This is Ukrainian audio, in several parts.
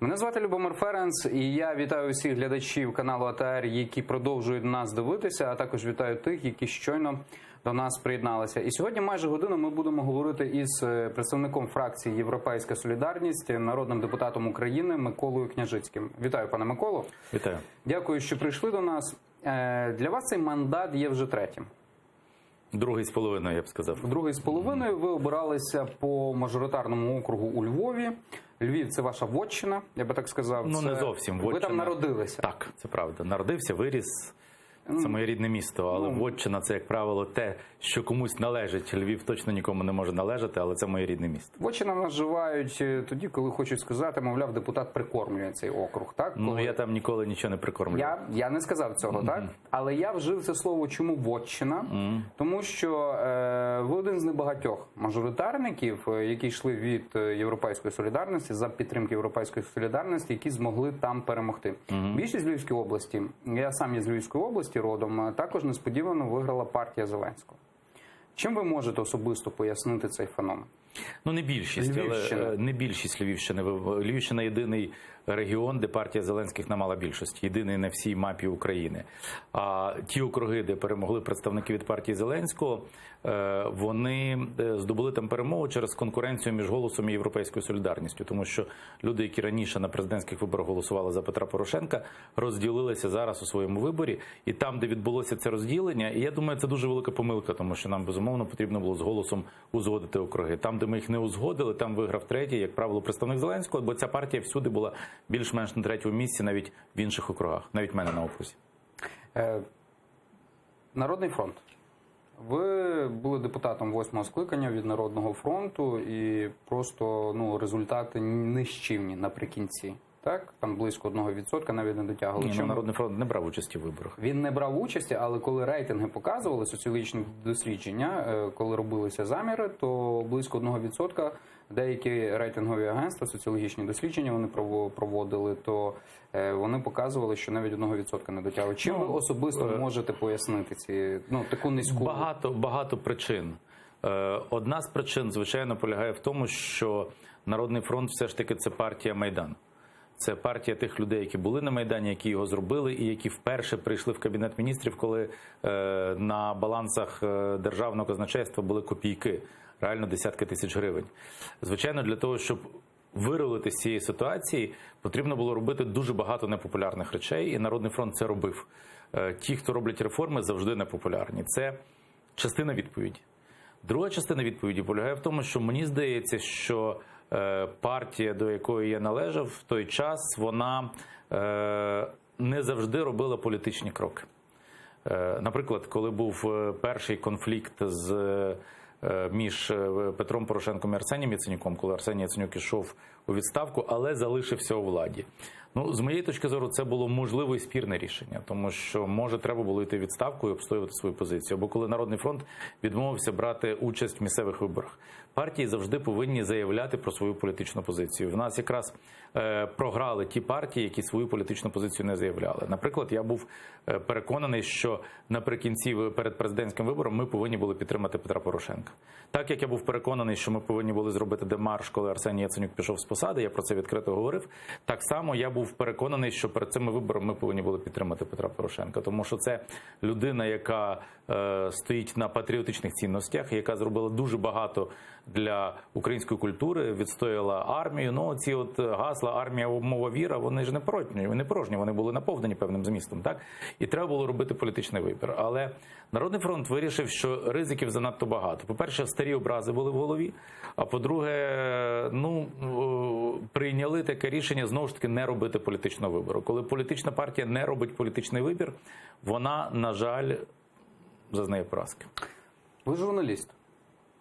Мене звати Любомир Ференц, і я вітаю всіх глядачів каналу АТР, які продовжують нас дивитися, а також вітаю тих, які щойно до нас приєдналися. І сьогодні майже годину ми будемо говорити із представником фракції «Європейська солідарність», народним депутатом України Миколою Княжицьким. Вітаю, пане Миколо. Вітаю. Дякую, що прийшли до нас. Для вас цей мандат є вже третім. Другий з половиною, я б сказав. Другий з половиною. Ви обиралися по мажоритарному округу у Львові. Львів – це ваша вотчина, я би так сказав. Ну, не зовсім вотчина. Ви там народилися. Так, це правда. Народився, виріс. Це моє рідне місто, але вотчина – це, як правило, те, що комусь належить. Львів точно нікому не може належати, але це моє рідне місто. Вотчина називають тоді, коли хочуть сказати, мовляв, депутат прикормлює цей округ, так? Ну, я там ніколи нічого не прикормлював. Я не сказав цього, так? Але я вжив це слово чому вотчина? Тому що ви один з небагатьох мажоритарників, які йшли від Європейської солідарності, за підтримки Європейської солідарності, які змогли там перемогти. Більшість Львівської області, я сам є з Львівської області родом, також несподівано виграла партія Зеленського. Чим ви можете особисто пояснити цей феномен? Ну, не більшість, але не більшість Львівщини. Львівщина – єдиний регіон, де партія Зеленських не мала більшості. Єдиний на всій мапі України. А ті округи, де перемогли представники від партії Зеленського, вони здобули там перемогу через конкуренцію між «Голосом» і «Європейською солідарністю». Тому що люди, які раніше на президентських виборах голосували за Петра Порошенка, розділилися зараз у своєму виборі. І там, де відбулося це розділення, і я думаю, це дуже велика помилка, тому що нам, безумовно, потрібно було з «Голосом» узгодити округи. Там, де ми їх не узгодили, там виграв третій, як правило, представник Зеленського, бо ця партія всюди була більш-менш на третьому місці, навіть в інших округах, навіть в мене на окрузі. Народний фронт. Ви були депутатом 8-го скликання від Народного фронту і просто результати нищівні наприкінці. Так? Там близько 1%, навіть не дотягували. Ні, Народний фронт не брав участі в виборах. Він не брав участі, але коли рейтинги показували, соціологічні дослідження, коли робилися заміри, то близько 1%, деякі рейтингові агентства, соціологічні дослідження вони проводили, то вони показували, що навіть 1% не дотягли. Чим ви особисто можете пояснити таку низьку? Багато причин. Одна з причин, звичайно, полягає в тому, що Народний фронт все ж таки це партія Майдану. Це партія тих людей, які були на Майдані, які його зробили і які вперше прийшли в Кабінет міністрів, коли на балансах державного казначейства були копійки, реально десятки тисяч гривень. Звичайно, для того, щоб вирулити з цієї ситуації, потрібно було робити дуже багато непопулярних речей, і Народний фронт це робив. Ті, хто роблять реформи, завжди непопулярні. Це частина відповіді. Друга частина відповіді полягає в тому, що мені здається, що партія, до якої я належав в той час, вона не завжди робила політичні кроки. Наприклад, коли був перший конфлікт між Петром Порошенком і Арсенієм Яценюком, коли Арсеній Яценюк ішов у відставку, але залишився у владі. З моєї точки зору, це було можливе і спірне рішення, тому що, може, треба було йти у відставку і обстоювати свою позицію. Або коли Народний фронт відмовився брати участь в місцевих виборах. Партії завжди повинні заявляти про свою політичну позицію. В нас якраз програли ті партії, які свою політичну позицію не заявляли. Наприклад, я був переконаний, що наприкінці перед президентським вибором ми повинні були підтримати Петра Порошенка. Так як я був переконаний, що ми повинні були зробити демарш, коли Арсеній Яценюк пішов з посади, я про це відкрито говорив, так само я був переконаний, що перед цими виборами ми повинні були підтримати Петра Порошенка, тому що це людина, яка стоїть на патріотичних цінностях, яка зробила дуже багато для української культури, відстояла армію. Ці гасла «армія, мова, віра», вони ж не порожні, вони були наповнені певним змістом, так? І треба було робити політичний вибір. Але Народний фронт вирішив, що ризиків занадто багато. По-перше, старі образи були в голові, а по-друге, прийняли таке рішення, знову ж таки, не робити політичного вибору. Коли політична партія не робить політичний вибір, вона, на жаль, зазнає поразки. Ви журналіст.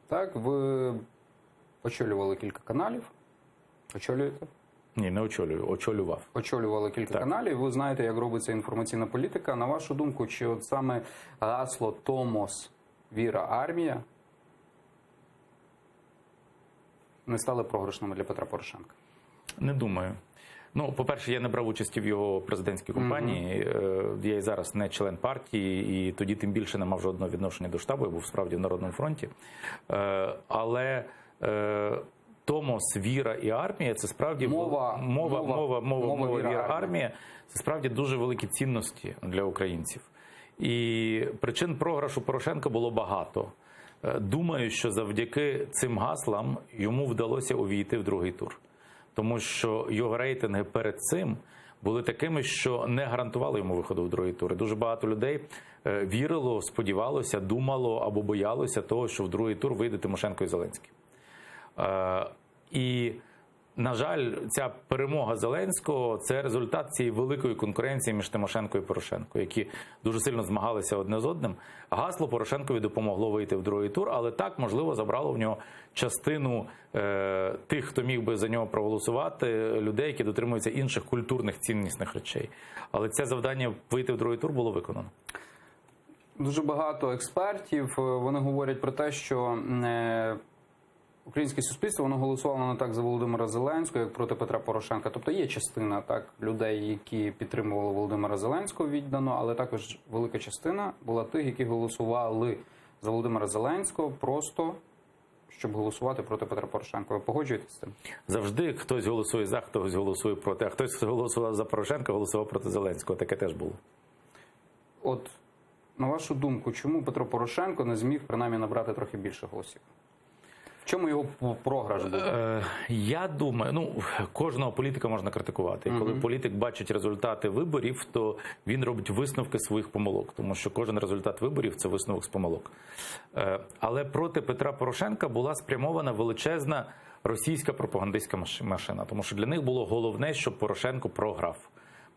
Так, ви очолювали кілька каналів. Очолюєте? Ні, не очолюю, очолював. Очолювали кілька каналів. Ви знаєте, як робиться інформаційна політика. На вашу думку, чи от саме гасло «Томос, віра, армія» не стали програшними для Петра Порошенка? Не думаю. По-перше, я не брав участі в його президентській кампанії. Я і зараз не член партії, і тоді тим більше не мав жодного відношення до штабу, я був справді в Народному фронті. Але Томос, віра і армія – це справді Мова, віра, армія – це справді дуже великі цінності для українців. І причин програшу Порошенка було багато. Думаю, що завдяки цим гаслам йому вдалося увійти в другий тур. Тому що його рейтинги перед цим були такими, що не гарантували йому виходу в другий тур. І дуже багато людей вірило, сподівалося, думало або боялося того, що в другий тур вийде Тимошенко і Зеленський. І, на жаль, ця перемога Зеленського – це результат цієї великої конкуренції між Тимошенко і Порошенко, які дуже сильно змагалися одне з одним. Гасло Порошенкові допомогло вийти в другий тур, але так, можливо, забрало в нього частину тих, хто міг би за нього проголосувати, людей, які дотримуються інших культурних ціннісних речей. Але це завдання вийти в другий тур було виконано. Дуже багато експертів, вони говорять про те, що українське суспільство, воно голосувало не так за Володимира Зеленського, як проти Петра Порошенка. Тобто є частина людей, які підтримували Володимира Зеленського віддано, але також велика частина була тих, які голосували за Володимира Зеленського просто, щоб голосувати проти Петра Порошенка. Ви погоджуєтесь з цим? Завжди хтось голосує за, хтось голосує проти, а хтось, хто голосував за Порошенка, голосував проти Зеленського. Таке теж було. От, на вашу думку, чому Петро Порошенко не зміг принаймні набрати трохи більше голосів? В чому його програш був? Я думаю, кожного політика можна критикувати. І коли політик бачить результати виборів, то він робить висновки своїх помилок. Тому що кожен результат виборів – це висновок з помилок. Але проти Петра Порошенка була спрямована величезна російська пропагандистська машина. Тому що для них було головне, щоб Порошенко програв.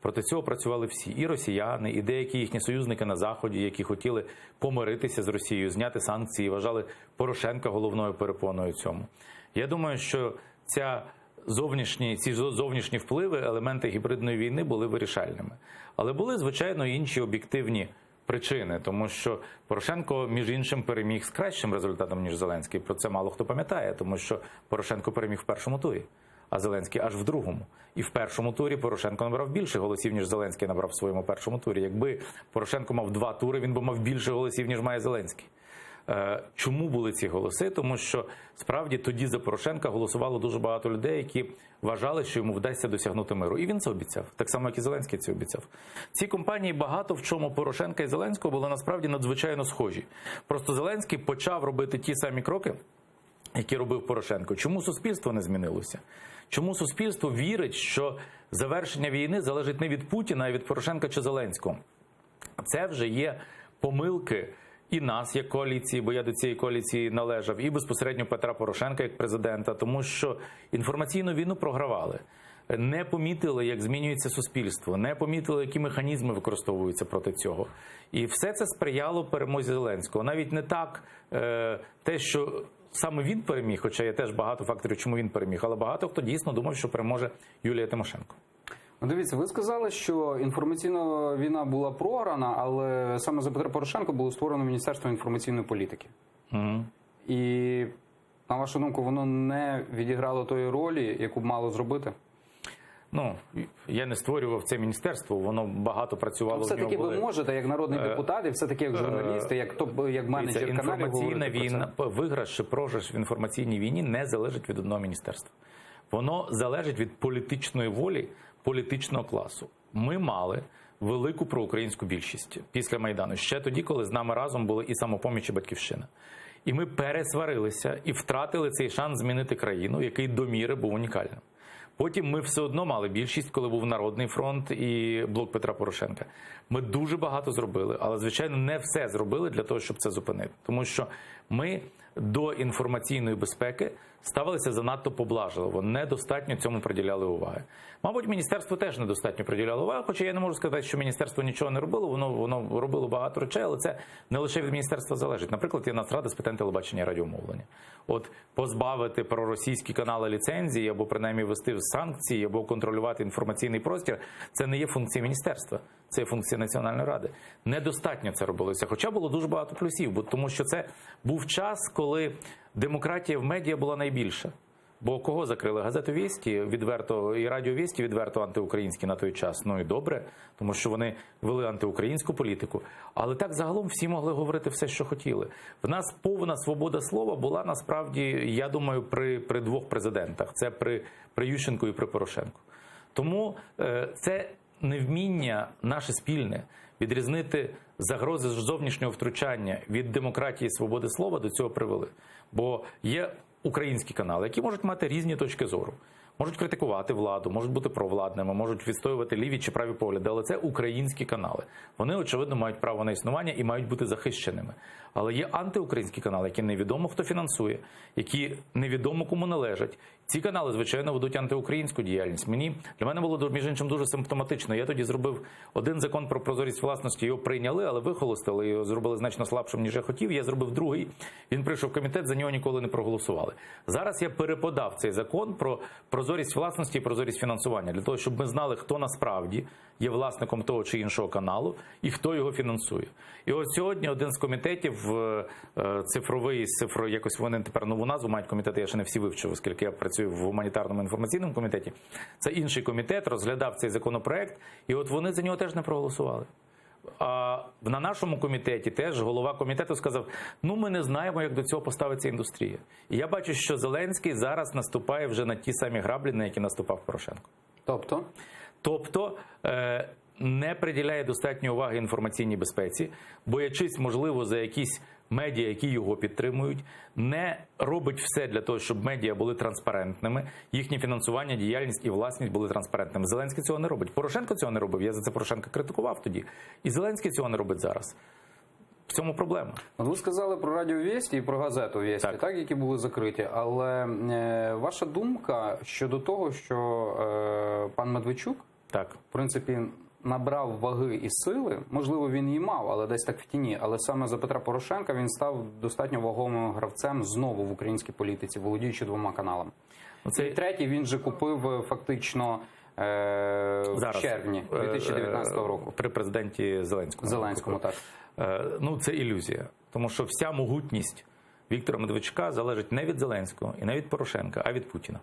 Проти цього працювали всі. І росіяни, і деякі їхні союзники на Заході, які хотіли помиритися з Росією, зняти санкції, вважали Порошенка головною перепоною цьому. Я думаю, що ці зовнішні впливи, елементи гібридної війни були вирішальними. Але були, звичайно, і інші об'єктивні причини, тому що Порошенко, між іншим, переміг з кращим результатом, ніж Зеленський. Про це мало хто пам'ятає, тому що Порошенко переміг в першому турі, а Зеленський аж в другому. І в першому турі Порошенко набрав більше голосів, ніж Зеленський набрав в своєму першому турі. Якби Порошенко мав 2 тури, він би мав більше голосів, ніж має Зеленський. Чому були ці голоси? Тому що, справді, тоді за Порошенка голосувало дуже багато людей, які вважали, що йому вдасться досягнути миру. І він це обіцяв. Так само, як і Зеленський це обіцяв. Ці компанії багато в чому Порошенка і Зеленського були насправді надзвичайно схожі. Просто Зеленський почав робити ті самі кроки, які робив Порошенко. Чому суспільство не змінилося? Чому суспільство вірить, що завершення війни залежить не від Путіна, а від Порошенка чи Зеленського? Це вже є помилки і нас, як коаліції, бо я до цієї коаліції належав, і безпосередньо Петра Порошенка, як президента, тому що інформаційну війну програвали. Не помітили, як змінюється суспільство, не помітили, які механізми використовуються проти цього. І все це сприяло перемозі Зеленського. Навіть не так те, що саме він переміг, хоча є теж багато факторів, чому він переміг, але багато хто дійсно думав, що переможе Юлія Тимошенко. Дивіться, ви сказали, що інформаційна війна була програна, але саме за Петра Порошенка було створено Міністерство інформаційної політики. І, на вашу думку, воно не відіграло тої ролі, яку б мало зробити? Я не створював це міністерство, воно багато працювало. Все-таки ви можете, як народний депутат, і все-таки як журналісти, як менеджер каналів, інформаційна війна, виграш чи програш в інформаційній війні не залежить від одного міністерства. Воно залежить від політичної волі, політичного класу. Ми мали велику проукраїнську більшість після Майдану, ще тоді, коли з нами разом були і «Самопоміч», і «Батьківщина». І ми пересварилися і втратили цей шанс змінити країну, який до міри був унікальним. Потім ми все одно мали більшість, коли був Народний фронт і Блок Петра Порошенка. Ми дуже багато зробили, але, звичайно, не все зробили для того, щоб це зупинити. Тому що ми до інформаційної безпеки ставилися занадто поблажливо, недостатньо цьому приділяли уваги. Мабуть, міністерство теж недостатньо приділяло увагу, хоча я не можу сказати, що міністерство нічого не робило, воно робило багато речей, але це не лише від міністерства залежить. Наприклад, є Нацрада з питань телебачення і радіомовлення. От позбавити проросійські канали ліцензії, або принаймні ввести санкції, або контролювати інформаційний простір – це не є функція міністерства, це є функція Національної ради. Недостатньо це робилося, хоча було дуже багато плюсів, тому що це був час, коли демократія в медіа була найбільша. Бо кого закрили? Газету «Вєсті» відверто і радіо «Вєсті» відверто антиукраїнські на той час. Ну і добре, тому що вони вели антиукраїнську політику. Але так загалом всі могли говорити все, що хотіли. В нас повна свобода слова була насправді, я думаю, при двох президентах. Це при Ющенку і при Порошенку. Тому це невміння наше спільне відрізнити загрози зовнішнього втручання від демократії і свободи слова до цього привели. Бо є українські канали, які можуть мати різні точки зору. Можуть критикувати владу, можуть бути провладними, можуть відстоювати ліві чи праві погляди, але це українські канали. Вони, очевидно, мають право на існування і мають бути захищеними. Але є антиукраїнські канали, які невідомо хто фінансує, які невідомо кому належать. Ці канали, звичайно, ведуть антиукраїнську діяльність. Для мене було, між іншим, дуже симптоматично. Я тоді зробив один закон про прозорість власності, його прийняли, але вихолостили, його зробили значно слабшим, ніж я хотів. Я зробив другий, він прийшов в комітет, за нього ніколи не проголосували. Зараз я переподав цей закон про прозорість власності і прозорість фінансування, для того, щоб ми знали, хто насправді є власником того чи іншого каналу і хто його фінансує. І ось сьогодні один з комітетів, цифровий, якось вони тепер нову назву мають комітети, я ще не всі вивчив, оскільки я працюю в гуманітарному інформаційному комітеті. Це інший комітет, розглядав цей законопроект, і от вони за нього теж не проголосували. А на нашому комітеті теж голова комітету сказав, ми не знаємо, як до цього поставиться індустрія. І я бачу, що Зеленський зараз наступає вже на ті самі граблі, на які наступав Порошенко. Тобто не приділяє достатньо уваги інформаційній безпеці, боячись, можливо, за якісь медіа, які його підтримують, не робить все для того, щоб медіа були транспарентними, їхнє фінансування, діяльність і власність були транспарентними. Зеленський цього не робить. Порошенко цього не робив, я за це Порошенка критикував тоді. І Зеленський цього не робить зараз. В цьому проблема. Ви сказали про радіо «Вєсті» і про газету «Вєсті», так, які були закриті. Але ваша думка щодо того, що пан Медведчук, в принципі, набрав ваги і сили, можливо, він її мав, але десь так в тіні, але саме за Петра Порошенка він став достатньо вагомим гравцем знову в українській політиці, володіючи 2 каналами. І третій він же купив фактично в червні 2019 року. При президенті Зеленському. Зеленському, так. Це ілюзія. Тому що вся могутність Віктора Медведчука залежить не від Зеленського і не від Порошенка, а від Путіна.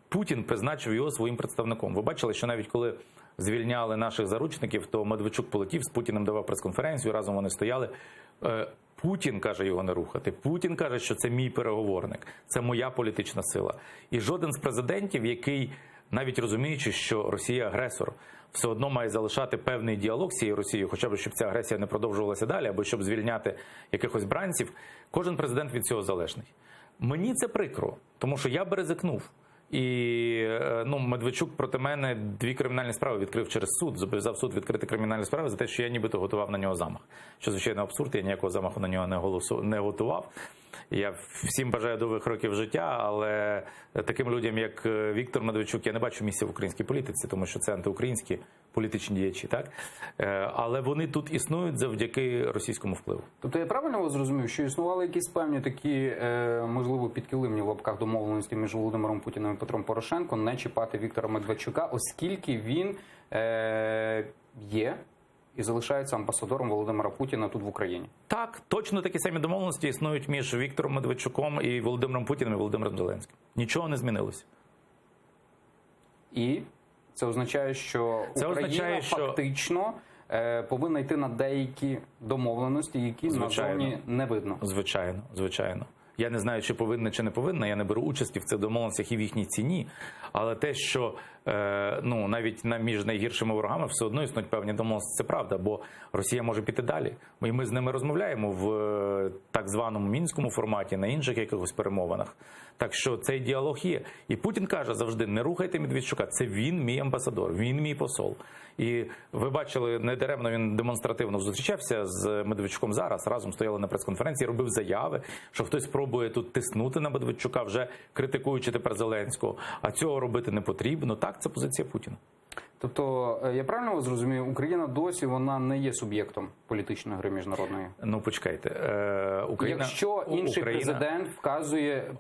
Путін призначив його своїм представником. Ви бачили, що навіть коли звільняли наших заручників, то Медведчук полетів, з Путіним давав прес-конференцію, разом вони стояли. Путін каже його не рухати. Путін каже, що це мій переговорник, це моя політична сила. І жоден з президентів, який, навіть розуміючи, що Росія агресор, все одно має залишати певний діалог з цією Росією, хоча б щоб ця агресія не продовжувалася далі, або щоб звільняти якихось бранців, кожен президент від цього залежний. Мені це прикро, тому що я би ризикнув. І Медведчук проти мене 2 кримінальні справи відкрив через суд, зобов'язав суд відкрити кримінальні справи за те, що я нібито готував на нього замах. Що, звичайно, абсурд, я ніякого замаху на нього не готував. Я всім бажаю довгих років життя, але таким людям, як Віктор Медведчук, я не бачу місця в українській політиці, тому що це антиукраїнські політичні діячі, так? Але вони тут існують завдяки російському впливу. Тобто я правильно вас зрозумів, що існували якісь певні такі, можливо, підкилимні в лапках домовленості між Володимиром Путіним і Петром Порошенко не чіпати Віктора Медведчука, оскільки він є і залишається амбасадором Володимира Путіна тут в Україні? Так, точно такі самі домовленості існують між Віктором Медведчуком і Володимиром Путіним і Володимиром Зеленським. Нічого не змінилося. І це означає, що Україна фактично повинна йти на деякі домовленості, які назовні не видно. Звичайно. Я не знаю, чи повинна, чи не повинна, я не беру участі в цих домовленостях і в їхній ціні, але те, що навіть між найгіршими ворогами все одно існують певні домовленості, це правда, бо Росія може піти далі. І ми з ними розмовляємо в так званому мінському форматі, на інших якихось перемовинах. Так що цей діалог є. І Путін каже завжди, не рухайте Медведчука, це він мій амбасадор, він мій посол. І ви бачили, недаремно він демонстративно зустрічався з Медведчуком зараз, разом стояли на прес-конференції, робив заяви, що хтось пробує тут тиснути на Медведчука, вже критикуючи тепер Зеленського, а цього робити не потрібно. Так, це позиція Путіна. Тобто, я правильно вас зрозумію, Україна досі вона не є суб'єктом політичної гри міжнародної? Почекайте. Якщо інший президент вказує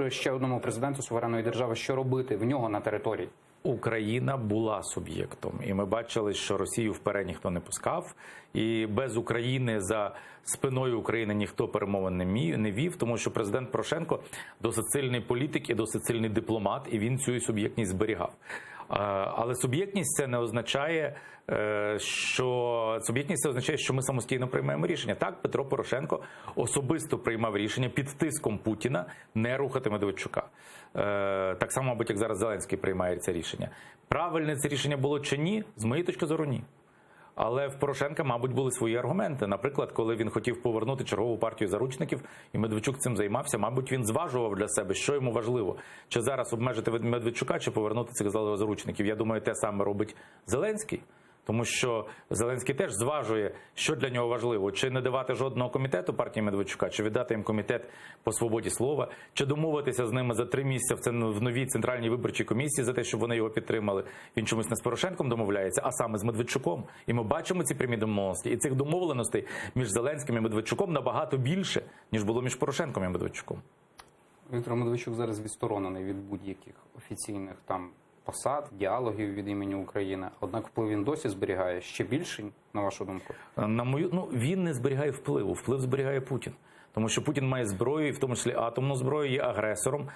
ще одному президенту суверенної держави, що робити в нього на території, Україна була суб'єктом, і ми бачили, що Росію вперед ніхто не пускав, і без України за спиною України ніхто перемовин не вів, тому що президент Порошенко досить сильний політик і досить сильний дипломат, і він цю суб'єктність зберігав. Але суб'єктність це не означає, що ми самостійно приймаємо рішення. Так, Петро Порошенко особисто приймав рішення під тиском Путіна не рухати Медведчука. Так само, мабуть, як зараз Зеленський приймає це рішення. Правильне це рішення було чи ні? З моєї точки зору, ні. Але в Порошенка, мабуть, були свої аргументи. Наприклад, коли він хотів повернути чергову партію заручників, і Медведчук цим займався, мабуть, він зважував для себе, що йому важливо. Чи зараз обмежити Медведчука, чи повернути цих заручників. Я думаю, те саме робить Зеленський. Тому що Зеленський теж зважує, що для нього важливо. Чи не давати жодного комітету партії Медведчука, чи віддати їм комітет по свободі слова, чи домовитися з ними за 3 місяці в новій Центральній виборчій комісії за те, щоб вони його підтримали. Він чомусь не з Порошенком домовляється, а саме з Медведчуком. І ми бачимо ці прямі домовленості. І цих домовленостей між Зеленським і Медведчуком набагато більше, ніж було між Порошенком і Медведчуком. Віктор Медведчук зараз відсторонений від будь-яких офіційних там посад, діалогів від імені України. Однак вплив він досі зберігає ще більший, на вашу думку? Він не зберігає впливу. Вплив зберігає Путін. Тому що Путін має зброю, в тому числі атомну зброю, є агресором,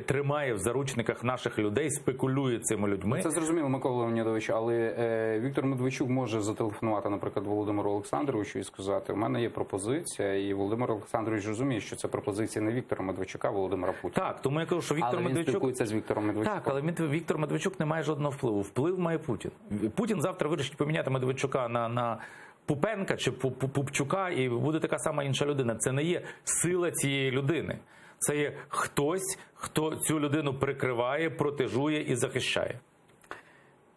тримає в заручниках наших людей, спекулює цими людьми. Це зрозуміло, Микола Леонідович, але Віктор Медведчук може зателефонувати, наприклад, Володимиру Олександровичу і сказати, у мене є пропозиція, і Володимир Олександрович розуміє, що це пропозиція не Віктора Медведчука, а Володимира Путіна. Так, тому я кажу, що Віктор Медведчук... він спілкується з Віктором Медведчуком. Так, але Віктор Медведчук не має жодного впливу. Вплив має Путін. Путін завтра вирішить поміняти Медведчука на Пупенка чи Пупчука, і буде така сама інша людина. Це не є сила цієї людини. Це є хтось, хто цю людину прикриває, протежує і захищає.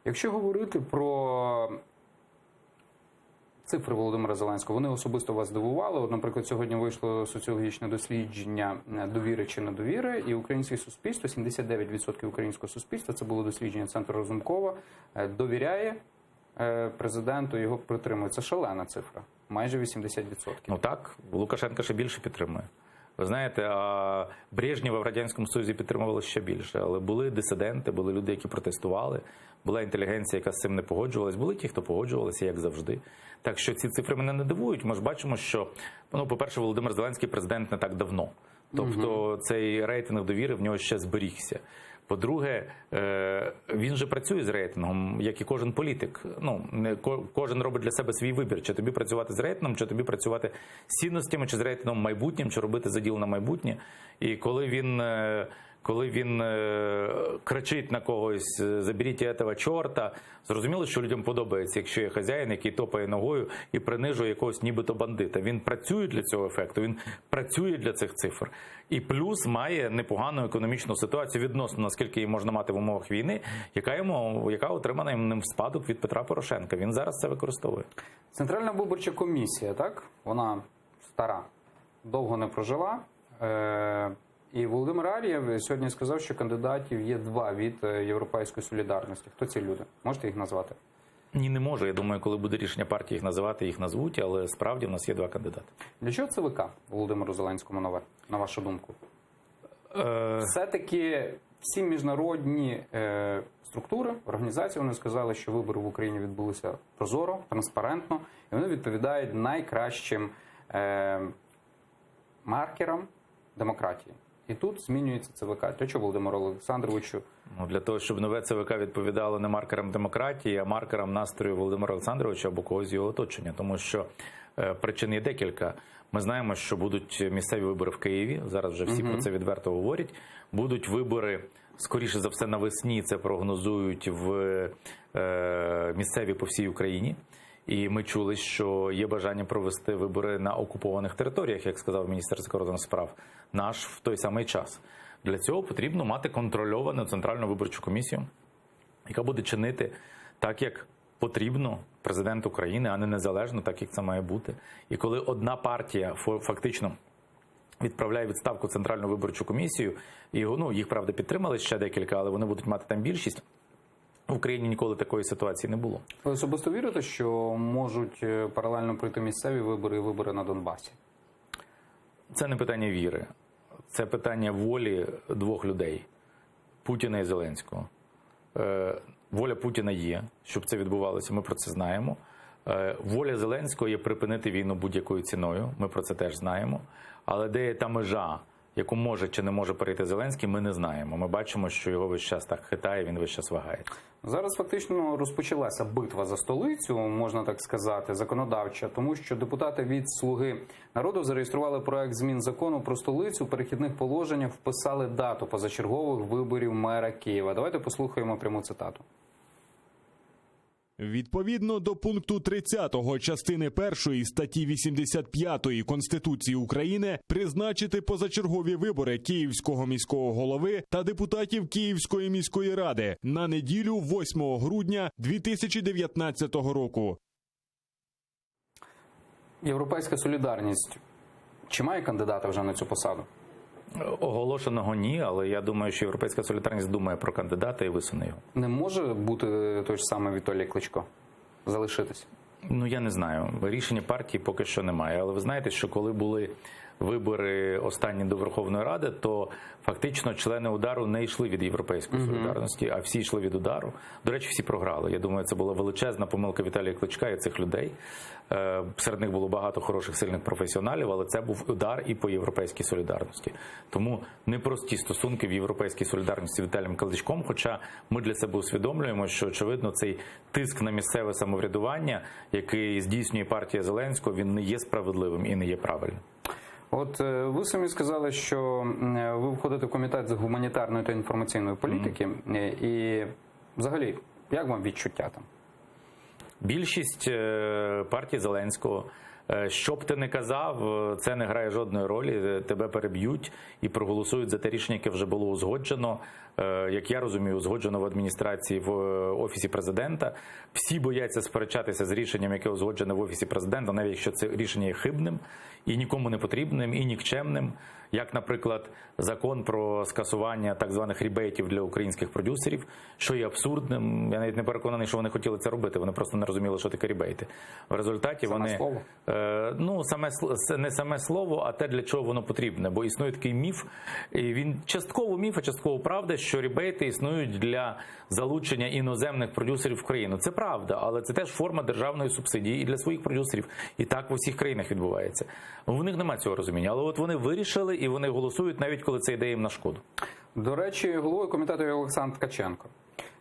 Якщо говорити про цифри Володимира Зеленського, вони особисто вас здивували. От, наприклад, сьогодні вийшло соціологічне дослідження довіри чи недовіри, і українське суспільство, 79% українського суспільства, це було дослідження Центру Разумкова, довіряє президенту, його підтримує. Це шалена цифра. Майже 80%. Ну так, Лукашенка ще більше підтримує. Ви знаєте, а Брежнєва в Радянському Союзі підтримували ще більше. Але були дисиденти, були люди, які протестували, була інтелігенція, яка з цим не погоджувалась, були ті, хто погоджувалися, як завжди. Так що ці цифри мене не дивують. Ми ж бачимо, що, по-перше, Володимир Зеленський президент не так давно. Тобто цей рейтинг довіри в нього ще зберігся. По-друге, він же працює з рейтингом, як і кожен політик. Кожен робить для себе свій вибір, чи тобі працювати з рейтингом, чи тобі працювати з цінностями, чи з рейтингом майбутнім, чи робити заділ на майбутнє. І коли він кричить на когось «заберіть цього чорта», зрозуміло, що людям подобається, якщо є хазяїн, який топає ногою і принижує якогось нібито бандита. Він працює для цього ефекту, він працює для цих цифр. І плюс має непогану економічну ситуацію відносно, наскільки її можна мати в умовах війни, яка отримана ним в спадок від Петра Порошенка. Він зараз це використовує. Центральна виборча комісія, так? Вона стара, довго не прожила. І Володимир Ар'єв сьогодні сказав, що кандидатів є 2 від Європейської солідарності. Хто ці люди? Можете їх назвати? Ні, не можу. Я думаю, коли буде рішення партії їх називати, їх назвуть, але справді в нас є 2 кандидати. Для чого ЦВК Володимиру Зеленському нове, на вашу думку? Все-таки всі міжнародні структури, організації, вони сказали, що вибори в Україні відбулися прозоро, транспарентно, і вони відповідають найкращим маркерам демократії. І тут змінюється ЦВК. Для чого Володимиру Олександровичу? Для того, щоб нове ЦВК відповідало не маркерам демократії, а маркерам настрою Володимира Олександровича або когось з його оточення. Тому що причин є декілька. Ми знаємо, що будуть місцеві вибори в Києві. Зараз вже всі про це відверто говорять. Будуть вибори, скоріше за все, навесні. Це прогнозують в місцеві по всій Україні. І ми чули, що є бажання провести вибори на окупованих територіях, як сказав міністр закордонних справ, наш в той самий час. Для цього потрібно мати контрольовану Центральну виборчу комісію, яка буде чинити так, як потрібно президенту України, а не незалежно, так, як це має бути. І коли одна партія фактично відправляє відставку Центральну виборчу комісію, і їх, правда, підтримали ще декілька, але вони будуть мати там більшість, в Україні ніколи такої ситуації не було. Ви особисто вірите, що можуть паралельно пройти місцеві вибори і вибори на Донбасі? Це не питання віри. Це питання волі 2 людей – Путіна і Зеленського. Воля Путіна є, щоб це відбувалося, ми про це знаємо. Воля Зеленського є припинити війну будь-якою ціною, ми про це теж знаємо. Але де є та межа, яку може чи не може перейти Зеленський, ми не знаємо. Ми бачимо, що його весь час так хитає, він весь час вагає. Зараз фактично розпочалася битва за столицю, можна так сказати, законодавча, тому що депутати від «Слуги народу» зареєстрували проект змін закону про столицю. В перехідних положеннях вписали дату позачергових виборів мера Києва. Давайте послухаємо пряму цитату. Відповідно до пункту 30 частини 1 статті 85 Конституції України призначити позачергові вибори Київського міського голови та депутатів Київської міської ради на неділю 8 грудня 2019 року. Європейська солідарність. Чи має кандидата вже на цю посаду? Оголошеного ні, але я думаю, що Європейська солідарність думає про кандидата і висуне його. Не може бути той ж самий Віталій Кличко залишитись? Ну, я не знаю. Рішення партії поки що немає. Але ви знаєте, що коли були вибори останні до Верховної Ради, то фактично члени «Удару» не йшли від Європейської солідарності, а всі йшли від «Удару». До речі, всі програли. Я думаю, це була величезна помилка Віталія Кличка і цих людей. Серед них було багато хороших, сильних професіоналів, але це був удар і по Європейській солідарності. Тому непрості стосунки в Європейській солідарності з Віталієм Кличком, хоча ми для себе усвідомлюємо, що, очевидно, цей тиск на місцеве самоврядування, який здійснює партія Зеленського, він не є справедливим і не є правильним. От ви самі сказали, що ви входите в комітет з гуманітарної та інформаційної політики. І взагалі, як вам відчуття там? Більшість партії Зеленського, що б ти не казав, це не грає жодної ролі, тебе переб'ють і проголосують за те рішення, яке вже було узгоджено, як я розумію, узгоджено в адміністрації в Офісі Президента. Всі бояться сперечатися з рішенням, яке узгоджене в Офісі Президента, навіть якщо це рішення є хибним і нікому не потрібним, і нікчемним, як, наприклад, закон про скасування так званих рібейтів для українських продюсерів, що є абсурдним. Я навіть не переконаний, що вони хотіли це робити, вони просто не розуміли, що таке рібейти. В результаті Саме слово? Не саме слово, а те, для чого воно потрібне. Бо існує такий міф, і він частково міф, а частково правда, що рібейти існують для залучення іноземних продюсерів в країну. Це правда, але це теж форма державної субсидії і для своїх продюсерів. І так в усіх країнах відбувається. У них немає цього розуміння, але от вони вирішили і вони голосують, навіть коли це йде їм на шкоду. До речі, головою комітету є Олександр Ткаченко.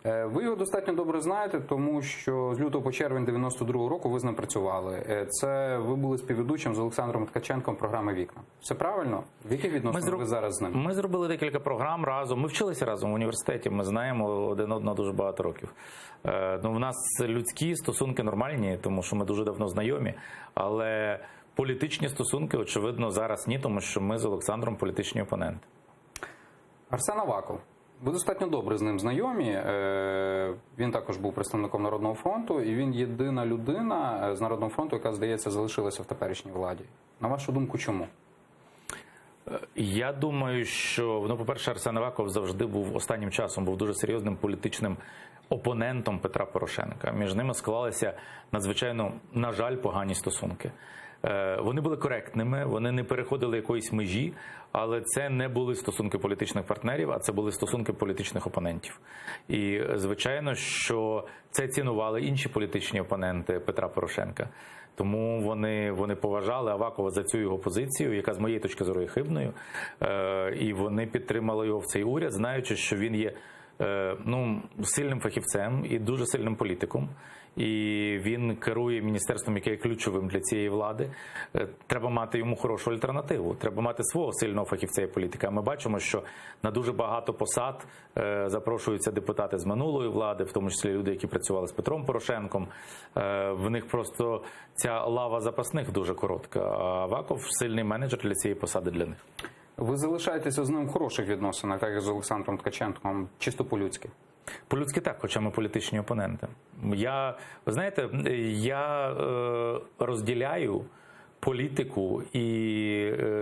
Ви його достатньо добре знаєте, тому що з лютого по червень 92-го року ви з ним працювали. Це ви були співведучим з Олександром Ткаченком програми «Вікна». Все правильно? В яких відносинах ви зараз з ним? Ми зробили декілька програм разом. Ми вчилися разом в університеті, ми знаємо один одного дуже багато років. У нас людські стосунки нормальні, тому що ми дуже давно знайомі, але політичні стосунки, очевидно, зараз ні, тому що ми з Олександром політичні опоненти. Арсен Аваков. Ви достатньо добре з ним знайомі. Він також був представником Народного фронту, і він єдина людина з Народного фронту, яка, здається, залишилася в теперішній владі. На вашу думку, чому? Я думаю, що, по-перше, Арсен Аваков завжди був, останнім часом, був дуже серйозним політичним опонентом Петра Порошенка. Між ними склалися надзвичайно, на жаль, погані стосунки. Вони були коректними, вони не переходили якоїсь межі, але це не були стосунки політичних партнерів, а це були стосунки політичних опонентів. І, звичайно, що це цінували інші політичні опоненти Петра Порошенка. Тому вони поважали Авакова за цю його позицію, яка з моєї точки зору є хибною, і вони підтримали його в цей уряд, знаючи, що він є сильним фахівцем і дуже сильним політиком. І він керує міністерством, яке є ключовим для цієї влади. Треба мати йому хорошу альтернативу. Треба мати свого сильного фахівця і політика. Ми бачимо, що на дуже багато посад запрошуються депутати з минулої влади, в тому числі люди, які працювали з Петром Порошенком. В них просто ця лава запасних дуже коротка. А Аваков – сильний менеджер для цієї посади для них. Ви залишаєтеся з ним в хороших відносинах, так як з Олександром Ткаченком, чисто по-людськи? По-людськи так, хоча ми політичні опоненти. Ви знаєте, я розділяю політику і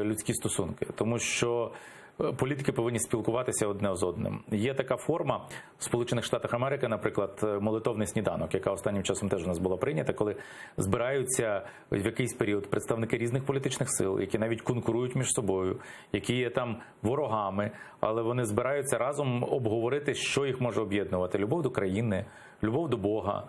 людські стосунки, тому що політики повинні спілкуватися одне з одним. Є така форма в Сполучених Штатах Америки, наприклад, молитовний сніданок, яка останнім часом теж у нас була прийнята, коли збираються в якийсь період представники різних політичних сил, які навіть конкурують між собою, які є там ворогами, але вони збираються разом обговорити, що їх може об'єднувати: любов до країни, любов до Бога,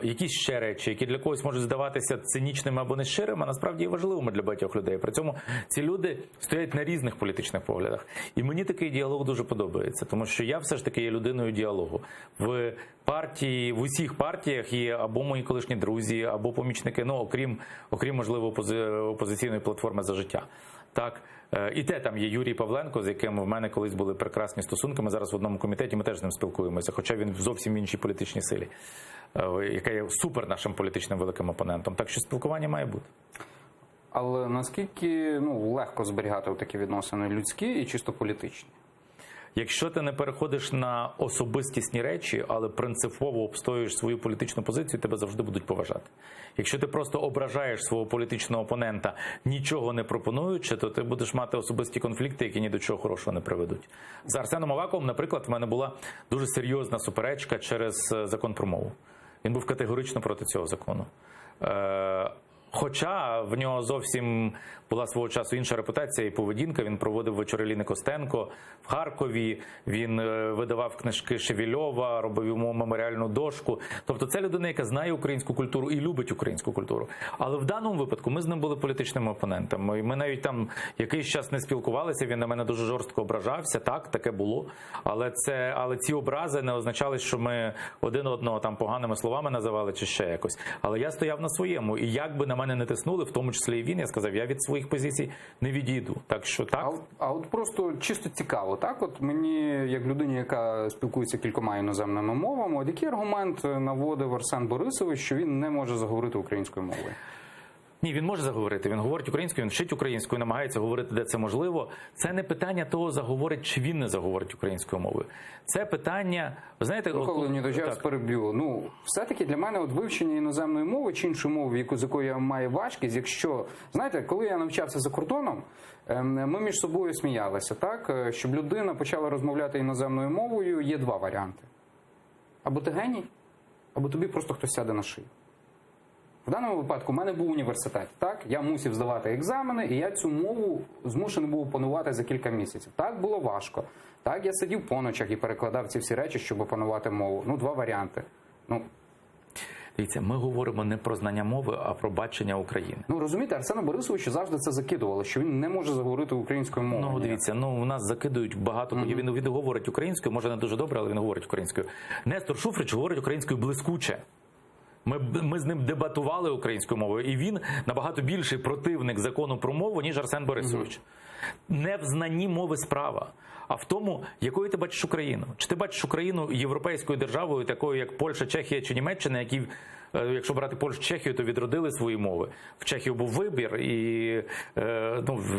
якісь ще речі, які для когось можуть здаватися цинічними або нещирими, а насправді є важливими для багатьох людей. При цьому ці люди стоять на різних політичних поглядах. І мені такий діалог дуже подобається, тому що я все ж таки є людиною діалогу. В усіх партіях є або мої колишні друзі, або помічники, ну, окрім можливо, опозиційної платформи «За життя». Так, і там є Юрій Павленко, з яким в мене колись були прекрасні стосунки. Ми зараз в одному комітеті, ми теж з ним спілкуємося, хоча він в зовсім іншій політичній силі, яка є супер нашим політичним великим опонентом. Так що спілкування має бути. Але наскільки легко зберігати такі відносини людські і чисто політичні? Якщо ти не переходиш на особистісні речі, але принципово обстоюєш свою політичну позицію, тебе завжди будуть поважати. Якщо ти просто ображаєш свого політичного опонента, нічого не пропонуючи, то ти будеш мати особисті конфлікти, які ні до чого хорошого не приведуть. З Арсеном Аваковим, наприклад, в мене була дуже серйозна суперечка через закон про мову. Він був категорично проти цього закону. Хоча в нього зовсім була свого часу інша репутація і поведінка. Він проводив вечори Ліни Костенко в Харкові, він видавав книжки Шевельова, робив йому меморіальну дошку. Тобто це людина, яка знає українську культуру і любить українську культуру. Але в даному випадку ми з ним були політичними опонентами. Ми навіть там якийсь час не спілкувалися, він на мене дуже жорстко ображався, так, таке було. Але ці образи не означали, що ми один одного там поганими словами називали чи ще якось. Але я стояв на своєму, і як би на мене не тиснули, в тому числі і він, я сказав, я від своїх позицій не відійду. Так що так. А от просто чисто цікаво, так? От мені, як людині, яка спілкується кількома іноземними мовами, от який аргумент наводив Арсен Борисович, що він не може заговорити українською мовою? Ні, він може заговорити, він говорить українською, він вчить українською, намагається говорити, де це можливо. Це не питання того, заговорить чи він не заговорить українською мовою. Це питання, ви знаєте... Я вас переб'ю. Все-таки для мене вивчення іноземної мови чи іншої мови, з якою я маю важкість, якщо... Знаєте, коли я навчався за кордоном, ми між собою сміялися, так? Щоб людина почала розмовляти іноземною мовою, є два варіанти. Або ти геній, або тобі просто хтось сяде на шию. В даному випадку в мене був університет, так? Я мусив здавати екзамени, і я цю мову змушений був опанувати за кілька місяців. Так, було важко. Так, я сидів по ночах і перекладав ці всі речі, щоб опанувати мову. Два варіанти. Дивіться, ми говоримо не про знання мови, а про бачення України. Розумієте, Арсену Борисовичу завжди це закидувало, що він не може заговорити українською мовою. Дивіться, у нас закидують багато. Він говорить українською, може не дуже добре, але він говорить українською. Нестор Шуфрич говорить українською блискуче. Ми з ним дебатували українською мовою, і він набагато більший противник закону про мову, ніж Арсен Борисович. Не в знанні мови справа, а в тому, якою ти бачиш Україну. Чи ти бачиш Україну європейською державою, такою як Польща, Чехія чи Німеччина, які, якщо брати Польщу, Чехію, то відродили свої мови. В Чехії був вибір, і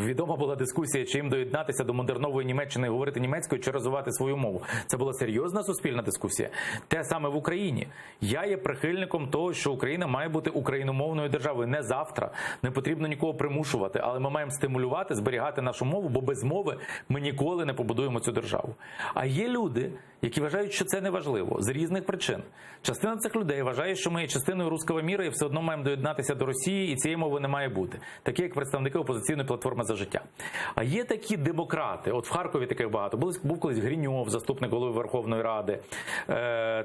відома була дискусія, чи їм доєднатися до модернової Німеччини і говорити німецькою, чи розвивати свою мову. Це була серйозна суспільна дискусія. Те саме в Україні. Я є прихильником того, що Україна має бути україномовною державою. Не завтра, не потрібно нікого примушувати, але ми маємо стимулювати, зберігати нашу мову, бо без мови ми ніколи не побудуємо цю державу. А є люди, які вважають, що це не важливо, з різних причин. Частина цих людей вважає, що ми є частиною руського міра і все одно маємо доєднатися до Росії, і цієї мови не має бути. Такі, як представники опозиційної платформи «За життя». А є такі демократи, от в Харкові таких багато, був колись Гриньов, заступник голови Верховної Ради,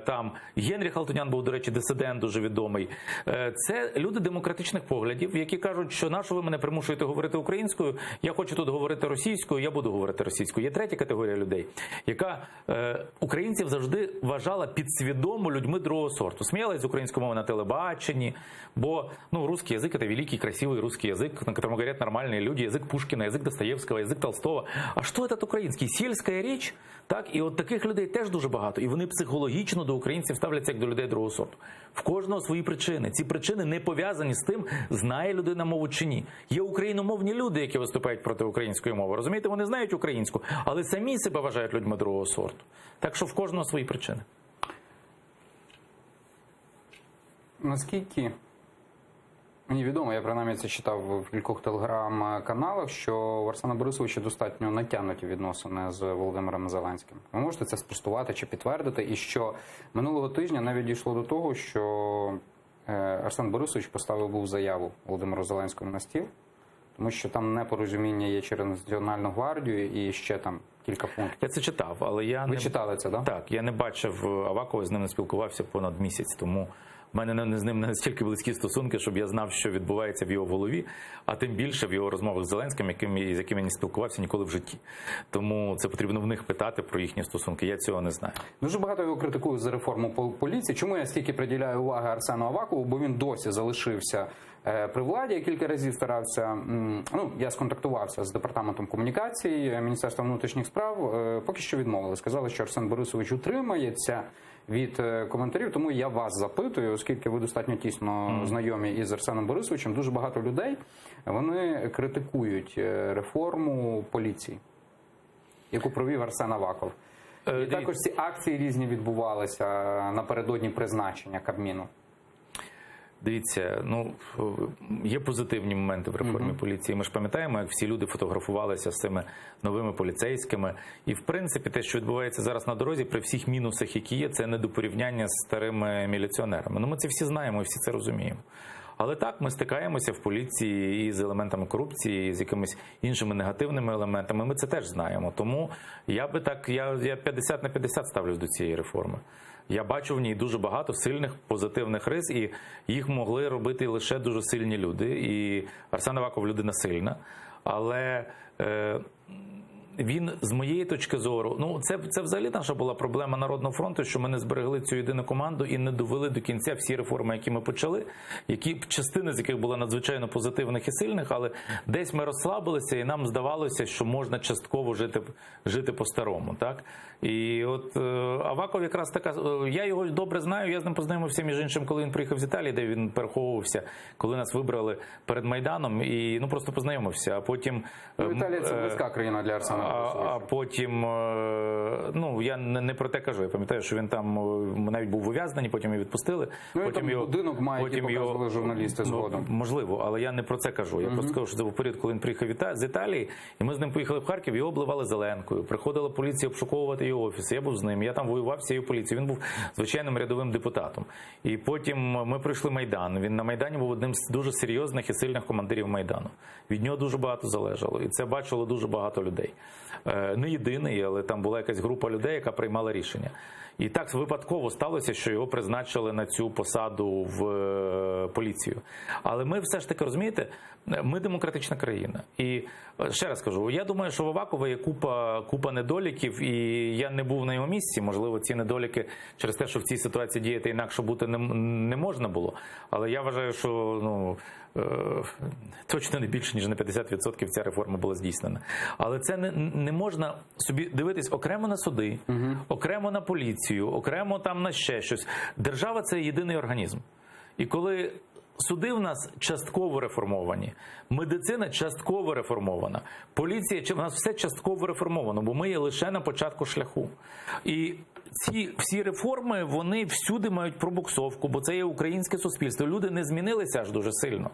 там Генріх Алтунян був, до речі, дисидент дуже відомий. Це люди демократичних поглядів, які кажуть, що на що ви мене примушуєте говорити українською, я хочу тут говорити російською, я буду говорити російською. Є третя категорія людей, яка українців завжди вважала підсвідомо людьми другого сорту. Сміялась з української мови на телебаченні, бо русский язык – это великий, красивый русский язык, на котором говорят нормальные люди, язык Пушкина, язык Достоєвського, язык Толстого. А що этот український? Сільська річ? Так, і от таких людей теж дуже багато. І вони психологічно до українців ставляться як до людей другого сорту. В кожного свої причини. Ці причини не пов'язані з тим, знає людина мову чи ні. Є україномовні люди, які виступають проти української мови. Розумієте, вони знають українську, але самі себе вважають людьми другого сорту. Так що в кожного свої причини. Наскільки Мені відомо, я принаймні це читав в кількох телеграм-каналах, що у Арсена Борисовича достатньо натягнуті відносини з Володимиром Зеленським. Ви можете це спростувати чи підтвердити? І що минулого тижня навіть дійшло до того, що Арсен Борисович поставив був заяву Володимиру Зеленському на стіл, тому що там непорозуміння є через Національну гвардію і ще там кілька пунктів. Я це читав, але я Ви читали це, так? Так, я не бачив Авакова, з ним не спілкувався понад місяць, тому в мене з ним не настільки близькі стосунки, щоб я знав, що відбувається в його голові, а тим більше в його розмовах з Зеленським, з яким я не спілкувався ніколи в житті. Тому це потрібно в них питати про їхні стосунки. Я цього не знаю. Дуже багато його критикують за реформу поліції. Чому я стільки приділяю уваги Арсену Авакову? Бо він досі залишився при владі. Я кілька разів старався, я сконтактувався з департаментом комунікації Міністерства внутрішніх справ. Поки що відмовили. Сказали, що Арсен Борисович утримається від коментарів, тому я вас запитую, оскільки ви достатньо тісно знайомі із Арсеном Борисовичем, дуже багато людей, вони критикують реформу поліції, яку провів Арсен Аваков. І також ці акції різні відбувалися напередодні призначення Кабміну. Дивіться, є позитивні моменти в реформі поліції. Ми ж пам'ятаємо, як всі люди фотографувалися з цими новими поліцейськими. І, в принципі, те, що відбувається зараз на дорозі, при всіх мінусах, які є, це не до порівняння з старими міліціонерами. Ми це всі знаємо і всі це розуміємо. Але так, ми стикаємося в поліції і з елементами корупції, і з якимись іншими негативними елементами. Ми це теж знаємо. Тому я 50 на 50 ставлюсь до цієї реформи. Я бачу в ній дуже багато сильних, позитивних рис, і їх могли робити лише дуже сильні люди. І Арсен Аваков людина сильна, але він, з моєї точки зору, це взагалі наша була проблема Народного фронту, що ми не зберегли цю єдину команду і не довели до кінця всі реформи, які ми почали, частини з яких були надзвичайно позитивних і сильних, але десь ми розслабилися і нам здавалося, що можна частково жити по-старому. Так? І от Аваков якраз така, я його добре знаю, я з ним познайомився, між іншим, коли він приїхав з Італії, де він переховувався, коли нас вибрали перед Майданом, і просто познайомився, а потім... Італія – це близька країна для Арсена. А потім, я не про те кажу, я пам'ятаю, що він там навіть був ув'язнений, потім його відпустили. Потім там будинок має, який показували журналісти згодом. Можливо, але я не про це кажу. Я просто кажу, що це був період, коли він приїхав з Італії, і ми з ним поїхали в Харків, його обливали зеленкою. Приходила поліція обшуковувати його офіси, я був з ним, я там воював з цією поліцією. Він був звичайним рядовим депутатом. І потім ми пройшли Майдан. Він на Майдані був одним з дуже серйозних і сильних командирів Майдану. Від нього дуже багато залежало, і це бачило дуже багато людей. Не єдиний, але там була якась група людей, яка приймала рішення. І так випадково сталося, що його призначили на цю посаду в поліцію. Але ми все ж таки, розумієте, ми демократична країна. І ще раз кажу, я думаю, що в Авакова є купа недоліків, і я не був на його місці. Можливо, ці недоліки через те, що в цій ситуації діяти інакше бути не можна було. Але я вважаю, що точно не більше, ніж на 50% ця реформа була здійснена. Але це не можна собі дивитись окремо на суди, окремо на поліцію, окремо там на ще щось. Держава – це єдиний організм. І коли суди в нас частково реформовані, медицина частково реформована, поліція, в нас все частково реформовано, бо ми є лише на початку шляху. І ці всі реформи, вони всюди мають пробуксовку, бо це є українське суспільство. Люди не змінилися аж дуже сильно.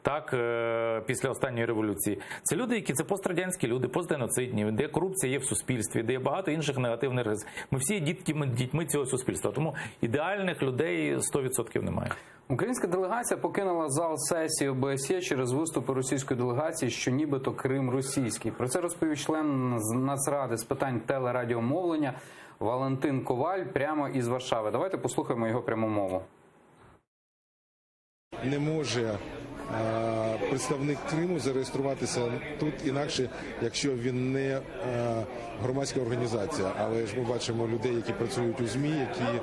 Так, після останньої революції. Це люди, це пострадянські люди, постгеноцидні, де корупція є в суспільстві, де є багато інших негативних рис. Ми всі є дітьми цього суспільства, тому ідеальних людей 100% немає. Українська делегація покинула зал сесії ОБСЄ через виступи російської делегації, що нібито Крим російський. Про це розповів член Нацради з питань телерадіомовлення Валентин Коваль прямо із Варшави. Давайте послухаємо його пряму мову. Не може представник Криму зареєструватися тут інакше, якщо він не громадська організація. Але ж ми бачимо людей, які працюють у ЗМІ, які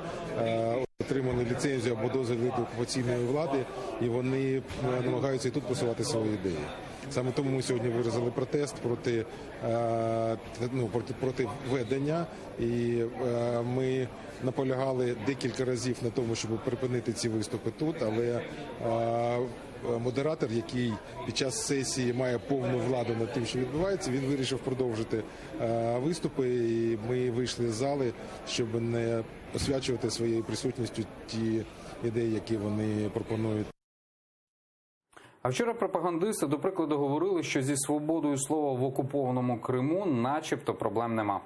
отримали ліцензію або дозвіл від окупаційної влади, і вони намагаються і тут просувати свої ідеї. Саме тому ми сьогодні виразили протест проти введення, і ми наполягали декілька разів на тому, щоб припинити ці виступи тут, але модератор, який під час сесії має повну владу над тим, що відбувається, він вирішив продовжити виступи, і ми вийшли з зали, щоб не освячувати своєю присутністю ті ідеї, які вони пропонують. А вчора пропагандисти, до прикладу, говорили, що зі свободою слова в окупованому Криму начебто проблем нема.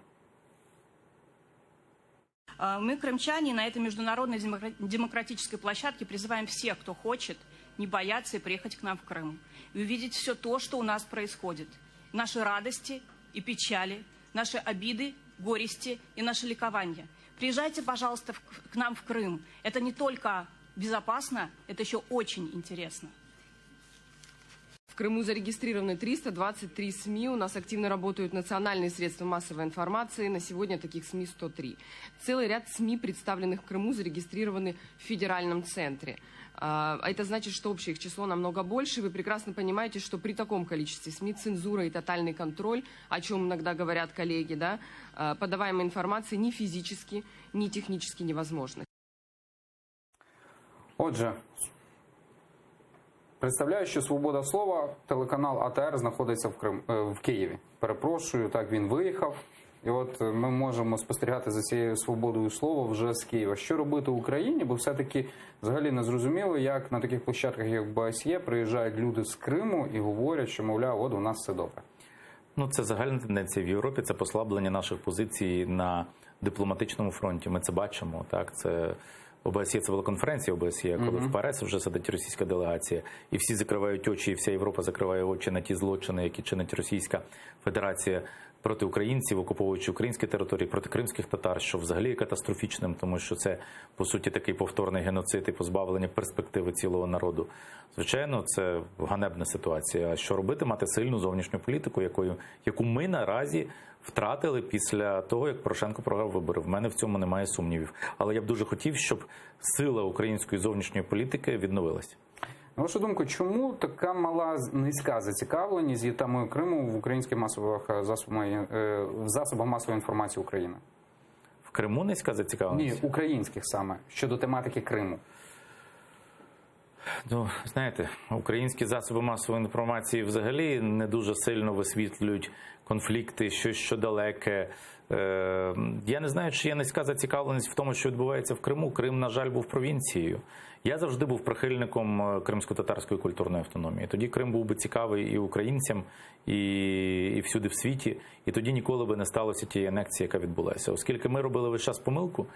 Мы, крымчане, на этой международной демократической площадке призываем всех, кто хочет, не бояться и приехать к нам в Крым. И увидеть все то, что у нас происходит. Наши радости и печали, наши обиды, горести и наше ликование. Приезжайте, пожалуйста, к нам в Крым. Это не только безопасно, это еще очень интересно. В Крыму зарегистрированы 323 СМИ. У нас активно работают национальные средства массовой информации. На сегодня таких СМИ 103. Целый ряд СМИ, представленных в Крыму, зарегистрированы в федеральном центре. Это значит, что общее их число намного больше. Вы прекрасно понимаете, что при таком количестве СМИ цензура и тотальный контроль, о чем иногда говорят коллеги, да, подаваемой информации ни физически, ни технически невозможно. Отже, представляю, що «Свобода слова», телеканал АТР знаходиться в Києві. Перепрошую, так, він виїхав. І от ми можемо спостерігати за цією свободою слова вже з Києва. Що робити Україні? Бо все-таки взагалі не зрозуміло, як на таких площадках, як БСЄ, приїжджають люди з Криму і говорять, що, мовляв, от у нас все добре. Ну, це загальна тенденція в Європі, це послаблення наших позицій на дипломатичному фронті. Ми це бачимо, так, це... ОБСЄ – це була конференція ОБСЄ, коли в Паресі вже сидить російська делегація, і всі закривають очі, і вся Європа закриває очі на ті злочини, які чинить Російська Федерація проти українців, окуповуючи українські території, проти кримських татар, що взагалі є катастрофічним, тому що це, по суті, такий повторний геноцид і позбавлення перспективи цілого народу. Звичайно, це ганебна ситуація. А що робити? Мати сильну зовнішню політику, яку ми наразі втратили після того, як Порошенко програв вибори. В мене в цьому немає сумнівів. Але я б дуже хотів, щоб сила української зовнішньої політики відновилась. На вашу думку, чому така мала низька зацікавленість є темою Криму в українських засобах масової інформації України? В Криму низька зацікавленість? Ні, українських саме, щодо тематики Криму. Ну, знаєте, українські засоби масової інформації взагалі не дуже сильно висвітлюють конфлікти, щось що далеке. Я не знаю, чи є низька зацікавленість в тому, що відбувається в Криму. Крим, на жаль, був провінцією. Я завжди був прихильником кримсько-татарської культурної автономії. Тоді Крим був би цікавий і українцям, і всюди в світі. І тоді ніколи би не сталося тієї анексії, яка відбулася. Оскільки ми робили весь час помилку,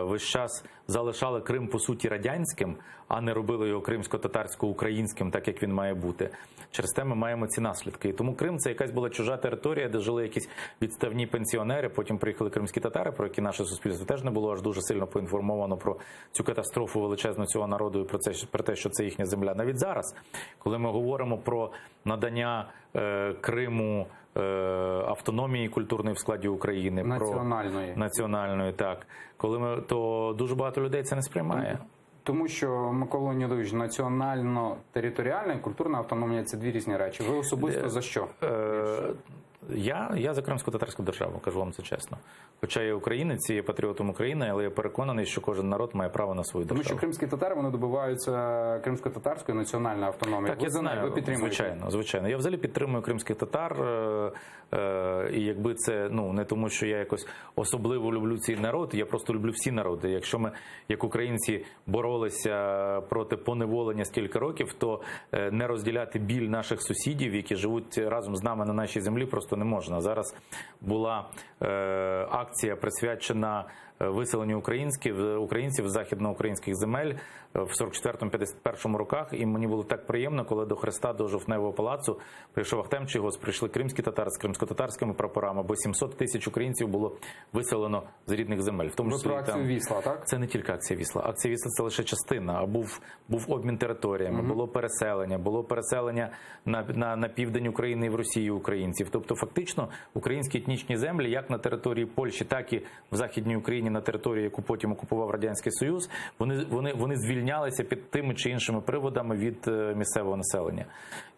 весь час залишали Крим, по суті, радянським, а не робили його кримсько-татарсько-українським, так як він має бути. Через те ми маємо ці наслідки. І тому Крим – це якась була чужа територія, де жили якісь відставні пенсіонери, потім приїхали кримські татари, про які наше суспільство теж не було аж дуже сильно поінформовано про цю катастрофу величезну цього народу і про те, що це їхня земля. Навіть зараз, коли ми говоримо про надання Криму автономії культурної в складі України, національної, так, то дуже багато людей це не сприймає. Тому що, Микола Леонідович, національно-територіальна і культурна автономія – це дві різні речі. Ви особисто за що? Я за кримсько-татарську державу, кажу вам це чесно. Хоча я українець, я патріотом України, але я переконаний, що кожен народ має право на свою державу. Тому що кримські татари, вони добиваються кримсько-татарської національної автономії. Так, я знаю, ви підтримуєте? Звичайно. Я взагалі підтримую кримських татар, і якби це, не тому, що я якось особливо люблю цей народ, я просто люблю всі народи. Якщо ми, як українці, боролися проти поневолення стільки років, то не розділяти біль наших сусідів, які живуть разом з нами на нашій землі, просто не можна. Зараз була акція, присвячена виселенню українців з західноукраїнських земель в 44-51 роках. І мені було так приємно, коли до Хреста, до Жовтневого палацу прийшов Ахтем Чийгоз, прийшли кримські татари з кримсько-татарськими прапорами, бо 700 тисяч українців було виселено з рідних земель. В тому числі про акцію Вісла, так? Це не тільки акція Вісла. Акція Вісла – це лише частина. А був обмін територіями, було переселення на південь України і в Росію українців. Тобто фактично українські етнічні землі, як на території Польщі, так і в Західній Україні, на території, яку потім окупував Радянський Союз, вони звільнялися під тими чи іншими приводами від місцевого населення.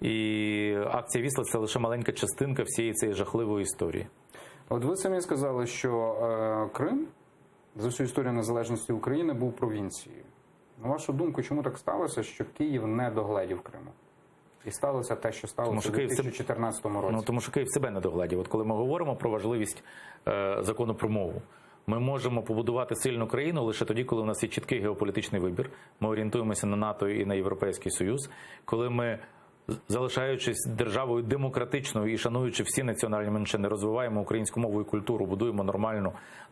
І акція Вісла – це лише маленька частинка всієї цієї жахливої історії. От ви самі сказали, що Крим за всю історію незалежності України був провінцією. На вашу думку, чому так сталося, що Київ не догледів Криму? І сталося те, що сталося у 2014 році. Тому що Київ себе не догледів. От коли ми говоримо про важливість закону про мову, Ми можемо побудувати сильну країну лише тоді, коли у нас є чіткий геополітичний вибір. Ми орієнтуємося на НАТО і на Європейський Союз. Коли ми, залишаючись державою демократичною і шануючи всі національні меншини, розвиваємо українську мову і культуру, будуємо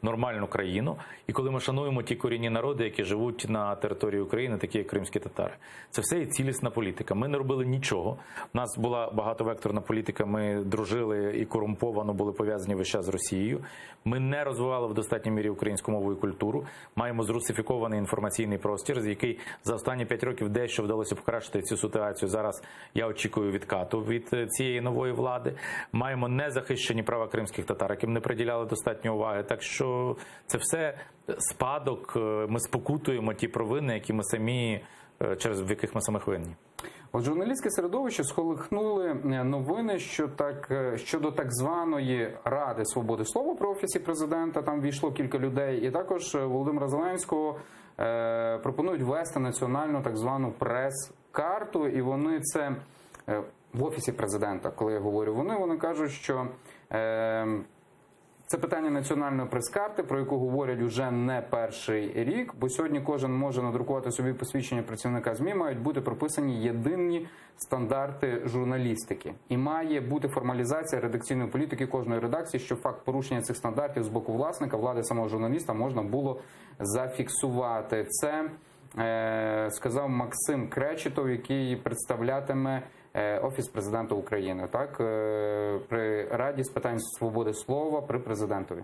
нормальну країну. І коли ми шануємо ті корінні народи, які живуть на території України, такі як кримські татари. Це все є цілісна політика. Ми не робили нічого. У нас була багатовекторна політика, ми дружили і корумповано були пов'язані весь час з Росією. Ми не розвивали в достатній мірі українську мову і культуру. Маємо зрусифікований інформаційний простір, з який за останні 5 років дещо вдалося покращити цю ситуацію. Зараз я очікую відкату від цієї нової влади. Маємо незахищені права кримських татар, яким не приділяли достатньо уваги. Так що це все спадок. Ми спокутуємо ті провини, які ми самі, в яких ми самих винні. От журналістське середовище сколихнули новини, щодо так званої Ради свободи слова при Офісі Президента. Там війшло кілька людей. І також Володимира Зеленського пропонують ввести національну так звану прес-карту. І вони це в Офісі Президента, коли я говорю вони кажуть, що це питання національної прес-карти, про яку говорять уже не перший рік, бо сьогодні кожен може надрукувати собі посвідчення працівника ЗМІ, мають бути прописані єдині стандарти журналістики. І має бути формалізація редакційної політики кожної редакції, щоб факт порушення цих стандартів з боку власника, влади самого журналіста можна було зафіксувати. Це сказав Максим Кречетов, який представлятиме Офіс Президента України, так, при Раді з питань свободи слова при президентові.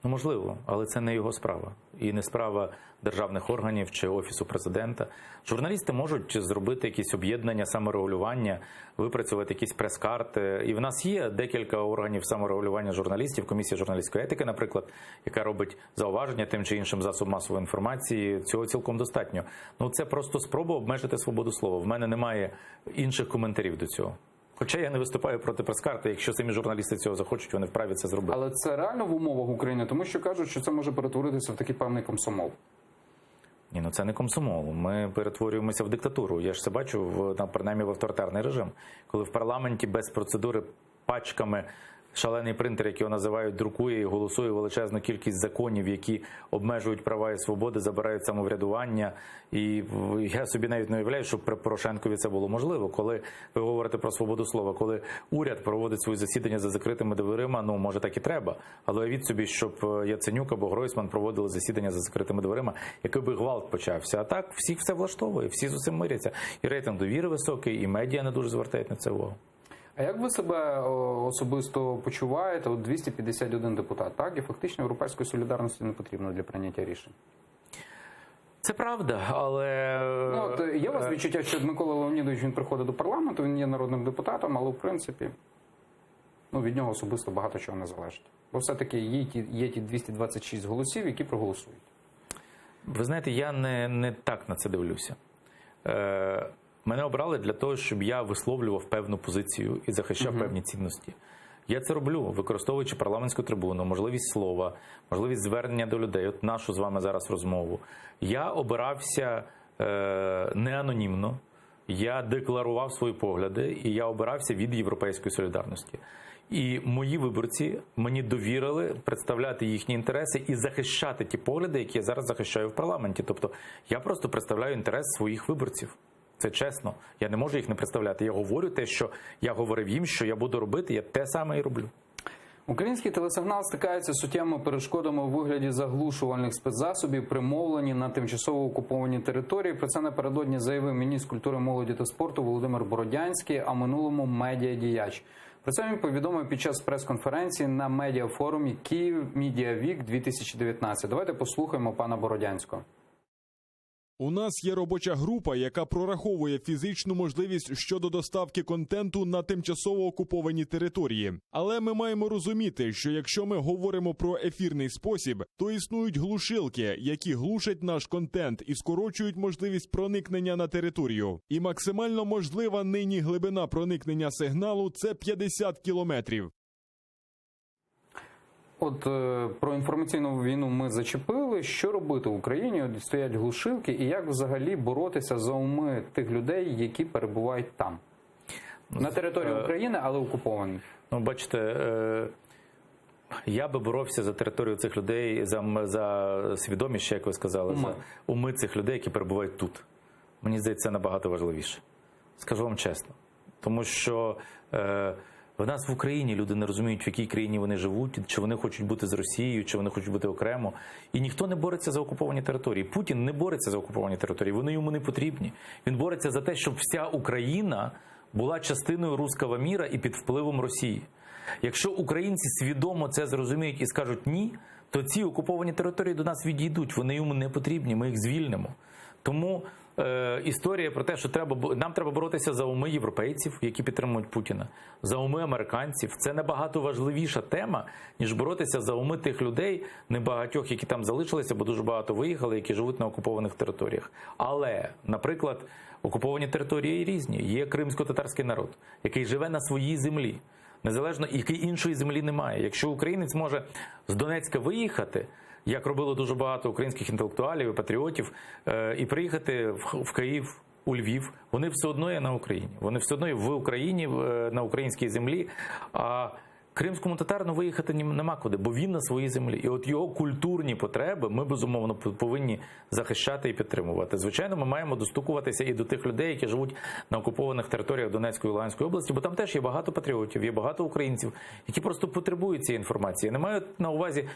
Ну, можливо, але це не його справа. І не справа державних органів чи Офісу Президента. Журналісти можуть зробити якісь об'єднання, саморегулювання, випрацювати якісь прес-карти. І в нас є декілька органів саморегулювання журналістів, Комісія журналістської етики, наприклад, яка робить зауваження тим чи іншим засобам масової інформації. Цього цілком достатньо. Ну, це просто спроба обмежити свободу слова. В мене немає інших коментарів до цього. Хоча я не виступаю проти прес-карти, якщо самі журналісти цього захочуть, вони вправі це зробити. Але це реально в умовах України, тому що кажуть, що це може перетворитися в такий певний комсомол. Ні, ну це не комсомол. Ми перетворюємося в диктатуру. Я ж це бачу, принаймні, в авторитарний режим. Коли в парламенті без процедури пачками шалений принтер, який його називають, друкує і голосує величезну кількість законів, які обмежують права і свободи, забирають самоврядування. І я собі навіть не уявляю, щоб при Порошенкові це було можливо. Коли ви говорите про свободу слова, коли уряд проводить свої засідання за закритими дверима, ну, може, так і треба. Але уявіть собі, щоб Яценюк або Гройсман проводили засідання за закритими дверима, який би гвалт почався. А так, всіх все влаштовує, всі з усім миряться. І рейтинг довіри високий, і медіа не дуже звертають на це увагу. А як ви себе особисто почуваєте? От 251 депутат, так? І фактично європейської солідарності не потрібно для прийняття рішень. Це правда, але... Ну, от є у вас відчуття, що Микола Леонідович, він приходить до парламенту, він є народним депутатом, але в принципі від нього особисто багато чого не залежить. Бо все-таки є ті 226 голосів, які проголосують. Ви знаєте, я не так на це дивлюся. Мене обрали для того, щоб я висловлював певну позицію і захищав певні цінності. Я це роблю, використовуючи парламентську трибуну, можливість слова, можливість звернення до людей, от нашу з вами зараз розмову. Я обирався не анонімно, я декларував свої погляди, і я обирався від Європейської солідарності. І мої виборці мені довірили представляти їхні інтереси і захищати ті погляди, які я зараз захищаю в парламенті. Тобто я просто представляю інтерес своїх виборців. Це чесно. Я не можу їх не представляти. Я говорю те, що я говорив їм, що я буду робити, я те саме і роблю. Український телесигнал стикається з суттєвими перешкодами у вигляді заглушувальних спецзасобів при мовленні на тимчасово окупованій території. Про це напередодні заявив міністр культури, молоді та спорту Володимир Бородянський, а минулому медіадіяч. Про це він повідомив під час прес-конференції на медіафорумі «Київ Media Week 2019». Давайте послухаємо пана Бородянського. У нас є робоча група, яка прораховує фізичну можливість щодо доставки контенту на тимчасово окуповані території. Але ми маємо розуміти, що якщо ми говоримо про ефірний спосіб, то існують глушилки, які глушать наш контент і скорочують можливість проникнення на територію. І максимально можлива нині глибина проникнення сигналу – це 50 кілометрів. От про інформаційну війну ми зачепили. Що робити в Україні? От стоять глушилки, і як взагалі боротися за уми тих людей, які перебувають там? На території України, але окуповані. Ну, бачите, Я би боровся за територію цих людей, за свідомість, як ви сказали, за уми цих людей, які перебувають тут. Мені здається, це набагато важливіше. Скажу вам чесно. Тому що в нас в Україні люди не розуміють, в якій країні вони живуть, чи вони хочуть бути з Росією, чи вони хочуть бути окремо. І ніхто не бореться за окуповані території. Путін не бореться за окуповані території, вони йому не потрібні. Він бореться за те, щоб вся Україна була частиною руського міра і під впливом Росії. Якщо українці свідомо це зрозуміють і скажуть «ні», то ці окуповані території до нас відійдуть, вони йому не потрібні, ми їх звільнимо. Тому історія про те, що нам треба боротися за уми європейців, які підтримують Путіна, за уми американців, це набагато важливіша тема, ніж боротися за уми тих людей, небагатьох, які там залишилися, бо дуже багато виїхали, які живуть на окупованих територіях. Але, наприклад, окуповані території різні. Є кримсько-татарський народ, який живе на своїй землі. Незалежно, який іншої землі немає. Якщо українець може з Донецька виїхати, як робило дуже багато українських інтелектуалів і патріотів, і приїхати в Київ, у Львів, вони все одно є на Україні. Вони все одно є в Україні, на українській землі. А кримському татарину виїхати нема куди, бо він на своїй землі. І от його культурні потреби ми, безумовно, повинні захищати і підтримувати. Звичайно, ми маємо достукуватися і до тих людей, які живуть на окупованих територіях Донецької і Луганської області, бо там теж є багато патріотів, є багато українців, які просто потребують цієї інформації. Не мають на увазі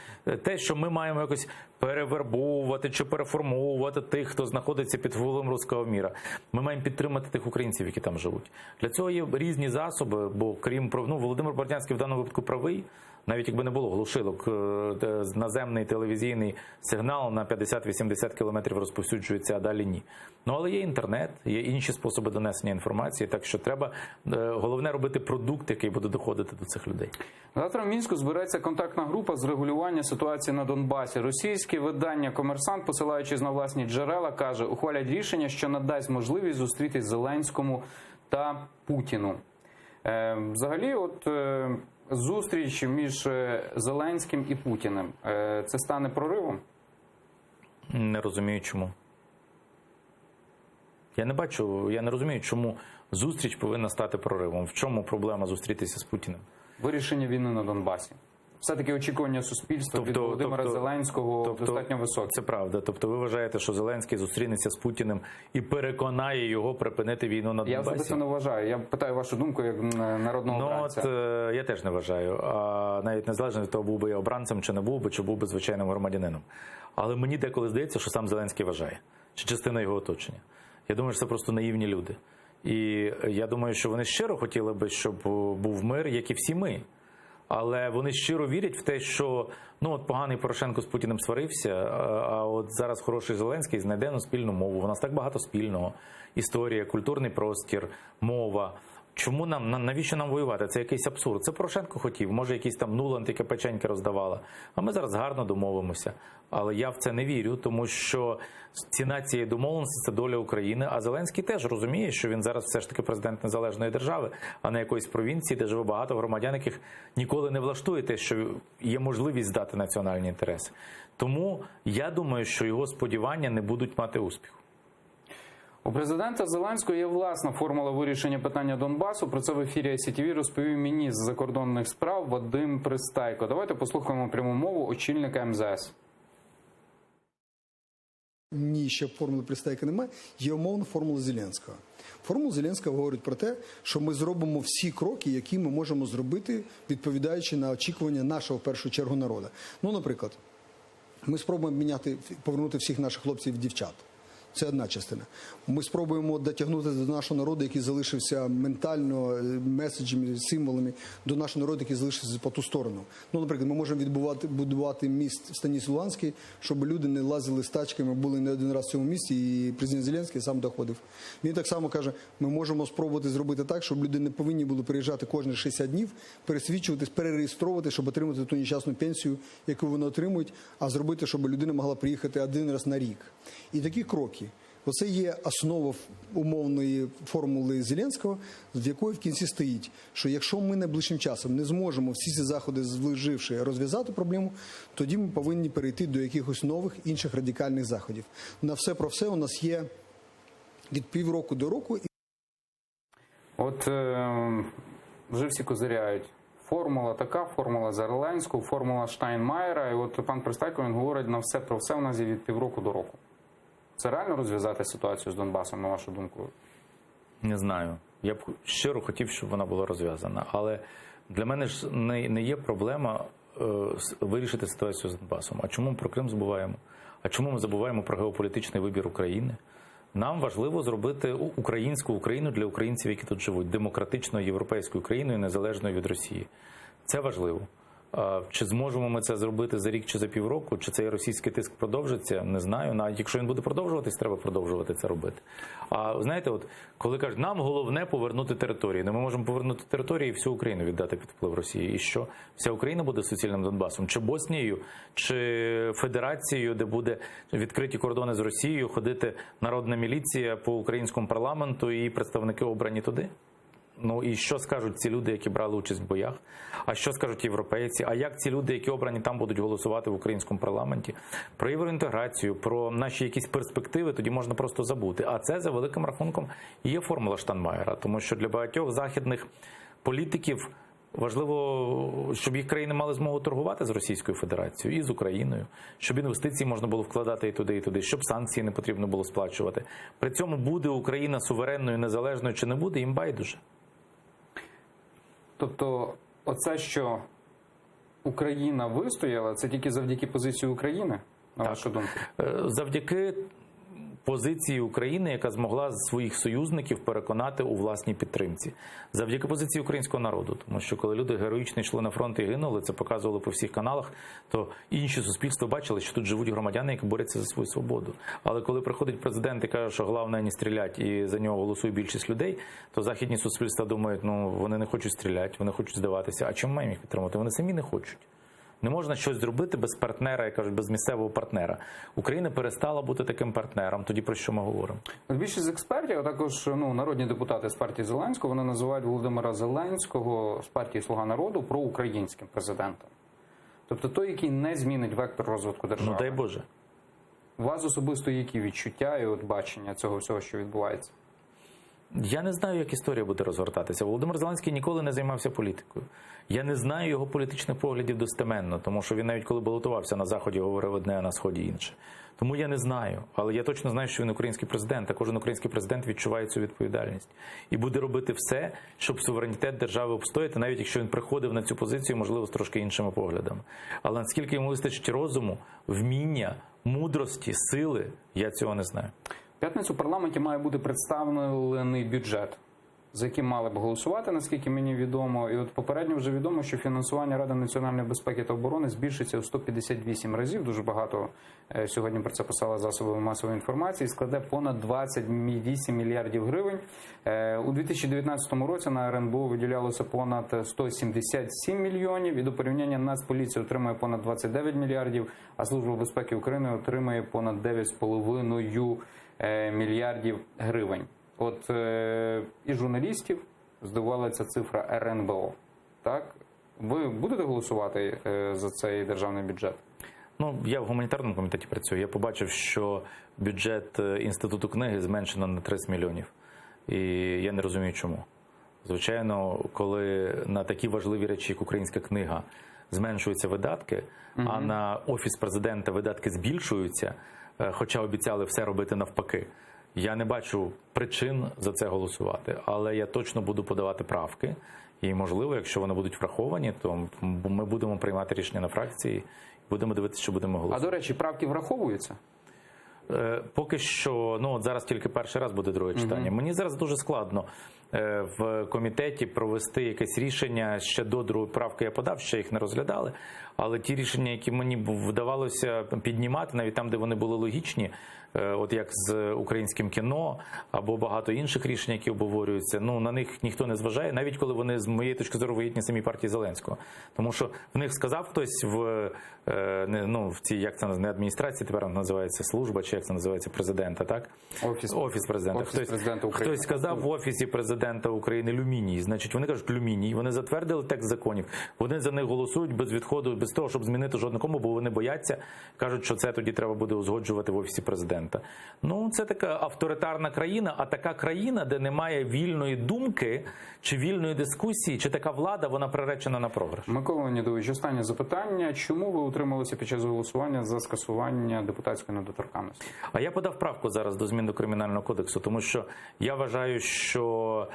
те, що ми маємо якось перевербовувати чи переформовувати тих, хто знаходиться під впливом руського міра. Ми маємо підтримати тих українців, які там живуть. Для цього є різні засоби, бо крім Володимир Бородянський в даному випадку правий, навіть якби не було глушилок, наземний телевізійний сигнал на 50-80 кілометрів розповсюджується, а далі ні. Ну, але є інтернет, є інші способи донесення інформації, так що треба, головне, робити продукт, який буде доходити до цих людей. Завтра в Мінську збереться контактна група з регулювання ситуації на Донбасі. Російське видання «Комерсант», посилаючись на власні джерела, каже, ухвалять рішення, що надасть можливість зустрітись Зеленському та Путіну. Взагалі, зустріч між Зеленським і Путіним, це стане проривом? Не розумію, чому. Я не розумію, чому зустріч повинна стати проривом. В чому проблема зустрітися з Путіним? Вирішення війни на Донбасі. Все-таки очікування суспільства від Володимира Зеленського достатньо високі. Це правда. Тобто ви вважаєте, що Зеленський зустрінеться з Путіним і переконає його припинити війну на Донбасі? Я особисто не вважаю. Я питаю вашу думку як народного обранця. Я теж не вважаю. А навіть незалежно від того, був би я обранцем чи не був би, чи був би звичайним громадянином. Але мені деколи здається, що сам Зеленський вважає. Чи частина його оточення. Я думаю, що це просто наївні люди. І я думаю, що вони щиро хотіли би, щоб був мир, як і всі ми. Але вони щиро вірять в те, що поганий Порошенко з Путіним сварився, а от зараз хороший Зеленський знайде спільну мову. У нас так багато спільного. Історія, культурний простір, мова. Чому навіщо нам воювати? Це якийсь абсурд. Це Порошенко хотів, може якісь там Нуланд, яке печеньки роздавала. А ми зараз гарно домовимося. Але я в це не вірю, тому що ціна цієї домовленості – це доля України. А Зеленський теж розуміє, що він зараз все ж таки президент незалежної держави, а не якоїсь провінції, де живе багато громадян, яких ніколи не влаштує те, що є можливість здати національні інтереси. Тому я думаю, що його сподівання не будуть мати успіху. У президента Зеленського є власна формула вирішення питання Донбасу. Про це в ефірі ICTV розповів міністр закордонних справ Вадим Пристайко. Давайте послухаємо пряму мову очільника МЗС. Ні, ще формули Пристайка немає. Є умовна формула Зеленського. Формула Зеленського говорить про те, що ми зробимо всі кроки, які ми можемо зробити, відповідаючи на очікування нашого, в першу чергу, народу. Наприклад, ми спробуємо повернути всіх наших хлопців і дівчат. Це одна частина. Ми спробуємо дотягнути до нашого народу, який залишився ментально, меседжами, символами, до нашого народу, який залишився по ту сторону. Наприклад, ми можемо будувати міст в станиці Луганській, щоб люди не лазили з тачками, були не один раз в цьому місті, і президент Зеленський сам доходив. Він так само каже, ми можемо спробувати зробити так, щоб люди не повинні були приїжджати кожні 60 днів, пересвідчуватись, перереєстровувати, щоб отримати ту нещасну пенсію, яку вони отримують, а зробити, щоб людина могла приїхати один раз на рік. І такі кроки. Оце є основа умовної формули Зеленського, в якої в кінці стоїть, що якщо ми найближчим часом не зможемо всі ці заходи, зложивши, розв'язати проблему, тоді ми повинні перейти до якихось нових, інших радикальних заходів. На все про все у нас є від півроку до року. Вже всі козиряють. формула така, формула Зеленського, формула Штайнмаєра. І от пан Пристайко, він говорить на все про все, у нас є від півроку до року. Це реально розв'язати ситуацію з Донбасом, на вашу думку? Не знаю. Я б щиро хотів, щоб вона була розв'язана. Але для мене ж не є проблема вирішити ситуацію з Донбасом. А чому ми про Крим забуваємо? А чому ми забуваємо про геополітичний вибір України? Нам важливо зробити українську Україну для українців, які тут живуть, демократичною європейською країною, незалежною від Росії. Це важливо. Чи зможемо ми це зробити за рік чи за півроку, чи цей російський тиск продовжиться, не знаю. Навіть якщо він буде продовжуватись, треба продовжувати це робити. А знаєте, от коли кажуть, нам головне повернути території, ми можемо повернути території і всю Україну віддати під вплив Росії. І що? Вся Україна буде суцільним Донбасом? Чи Боснією, чи Федерацією, де буде відкриті кордони з Росією, ходити народна міліція по українському парламенту і представники обрані туди? Ну і що скажуть ці люди, які брали участь в боях? А що скажуть європейці? А як ці люди, які обрані там, будуть голосувати в українському парламенті? Про євроінтеграцію, про наші якісь перспективи тоді можна просто забути. А це, за великим рахунком, і є формула Штайнмаєра. Тому що для багатьох західних політиків важливо, щоб їх країни мали змогу торгувати з Російською Федерацією і з Україною, щоб інвестиції можна було вкладати і туди, щоб санкції не потрібно було сплачувати. При цьому буде Україна суверенною, незалежною чи не буде, їм байдуже. Тобто, оце, що Україна вистояла, це тільки завдяки позиції України, на вашу думку? Завдяки позиції України, яка змогла своїх союзників переконати у власній підтримці. Завдяки позиції українського народу. Тому що коли люди героїчно йшли на фронт і гинули, це показували по всіх каналах, то інші суспільства бачили, що тут живуть громадяни, які борються за свою свободу. Але коли приходить президент і каже, що головне не стріляти, і за нього голосує більшість людей, то західні суспільства думають, ну вони не хочуть стріляти, вони хочуть здаватися. А чому маємо їх підтримати? Вони самі не хочуть. Не можна щось зробити без партнера, як кажуть, без місцевого партнера. Україна перестала бути таким партнером. Тоді про що ми говоримо? Більшість експертів, а також народні депутати з партії Зеленського, вони називають Володимира Зеленського з партії «Слуга народу» проукраїнським президентом. Тобто той, який не змінить вектор розвитку держави. Ну дай Боже. У вас особисто які відчуття і от бачення цього всього, що відбувається? Я не знаю, як історія буде розгортатися. Володимир Зеленський ніколи не займався політикою. Я не знаю його політичних поглядів достеменно, тому що він навіть коли балотувався на Заході, говорив одне, а на Сході інше. Тому я не знаю, але я точно знаю, що він український президент, а кожен український президент відчуває цю відповідальність. І буде робити все, щоб суверенітет держави обстояти, навіть якщо він приходив на цю позицію, можливо, з трошки іншими поглядами. Але наскільки йому вистачить розуму, вміння, мудрості, сили, я цього не знаю. В п'ятницю в парламенті має бути представлений бюджет, за яким мали б голосувати, наскільки мені відомо. І от попередньо вже відомо, що фінансування Ради національної безпеки та оборони збільшиться у 158 разів. Дуже багато сьогодні про це писали засоби масової інформації. Складе понад 28 мільярдів гривень. У 2019 році на РНБО виділялося понад 177 мільйонів. І до порівняння Нацполіція отримує понад 29 мільярдів, а Служба безпеки України отримує понад 9,5 мільярдів гривень. От і журналістів здивувала ця цифра РНБО. Так? Ви будете голосувати за цей державний бюджет? Ну, я в гуманітарному комітеті працюю. Я побачив, що бюджет Інституту книги зменшено на 30 мільйонів. І я не розумію, чому. Звичайно, коли на такі важливі речі, як українська книга, зменшуються видатки, а на Офіс президента видатки збільшуються, хоча обіцяли все робити навпаки, я не бачу причин за це голосувати, але я точно буду подавати правки. І, можливо, якщо вони будуть враховані, то ми будемо приймати рішення на фракції, будемо дивитися, що будемо голосувати. А, до речі, правки враховуються? Поки що, ну от зараз тільки перший раз буде друге читання. Мені зараз дуже складно в комітеті провести якесь рішення. Ще до другої правки я подав, ще їх не розглядали. Але ті рішення, які мені вдавалося піднімати, навіть там, де вони були логічні, от як з українським кіно або багато інших рішень, які обговорюються, ну на них ніхто не зважає, навіть коли вони, з моєї точки зору, вигідні самій партії Зеленського. Тому що в них сказав хтось в цій, як це не адміністрації, тепер називається служба, чи як це називається, президента, так? Офіс президента. Президента України. Хтось сказав в Офісі президента України люміній. Значить, вони кажуть люміній, вони затвердили текст законів, вони за них голосують без відходу, без того, щоб змінити жодну кому, бо вони бояться, кажуть, що це тоді треба буде узгоджувати в Офісі президента. президента. Ну, це така авторитарна країна, а така країна, де немає вільної думки, чи вільної дискусії, чи така влада, вона приречена на програш. Микола Леонідович, останнє запитання. Чому ви утрималися під час голосування за скасування депутатської недоторканності? А я подав правку зараз до змін до Кримінального кодексу, тому що я вважаю, що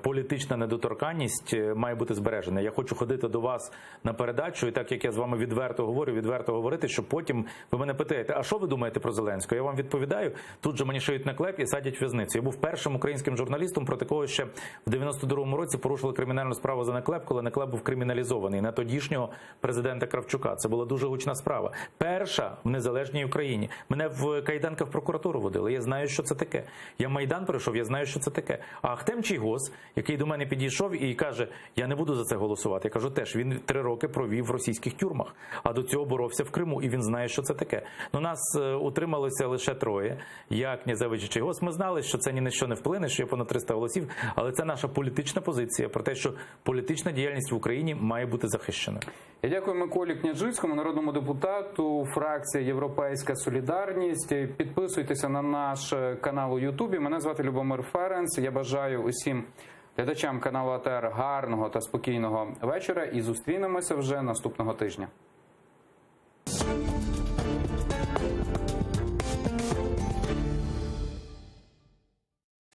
політична недоторканність має бути збережена. Я хочу ходити до вас на передачу, і так як я з вами відверто говорити, що потім ви мене питаєте, а що ви думаєте про Зеленського? Я вам відповідаю, тут же мені шиють на клеп і садять в в'язницю. Я був першим українським журналістом, проти кого ще в 92-му році порушили кримінальну справу за наклеп, коли наклеп був криміналізований на тодішнього президента Кравчука. Це була дуже гучна справа. Перша в незалежній Україні. Мене в кайданках в прокуратуру водили. Я знаю, що це таке. Я Майдан пройшов, я знаю, що це таке. А Ахтем Чийгоз, який до мене підійшов і каже, я не буду за це голосувати. Я кажу, теж, він 3 роки провів в російських тюрмах, а до цього боровся в Криму, і він знає, що це таке. Ну, нас утрималося лише 3. Я, Князевич і Чийгоз. Ми знали, що це ні на що не вплине, що є понад 300 голосів, але це наша політична позиція про те, що політична діяльність в Україні має бути захищеною. Я дякую Миколі Княжицькому, народному депутату, фракція «Європейська солідарність». Підписуйтеся на наш канал у Ютубі. Мене звати Любомир Ференц. Я бажаю усім глядачам каналу АТR гарного та спокійного вечора і зустрінемося вже наступного тижня.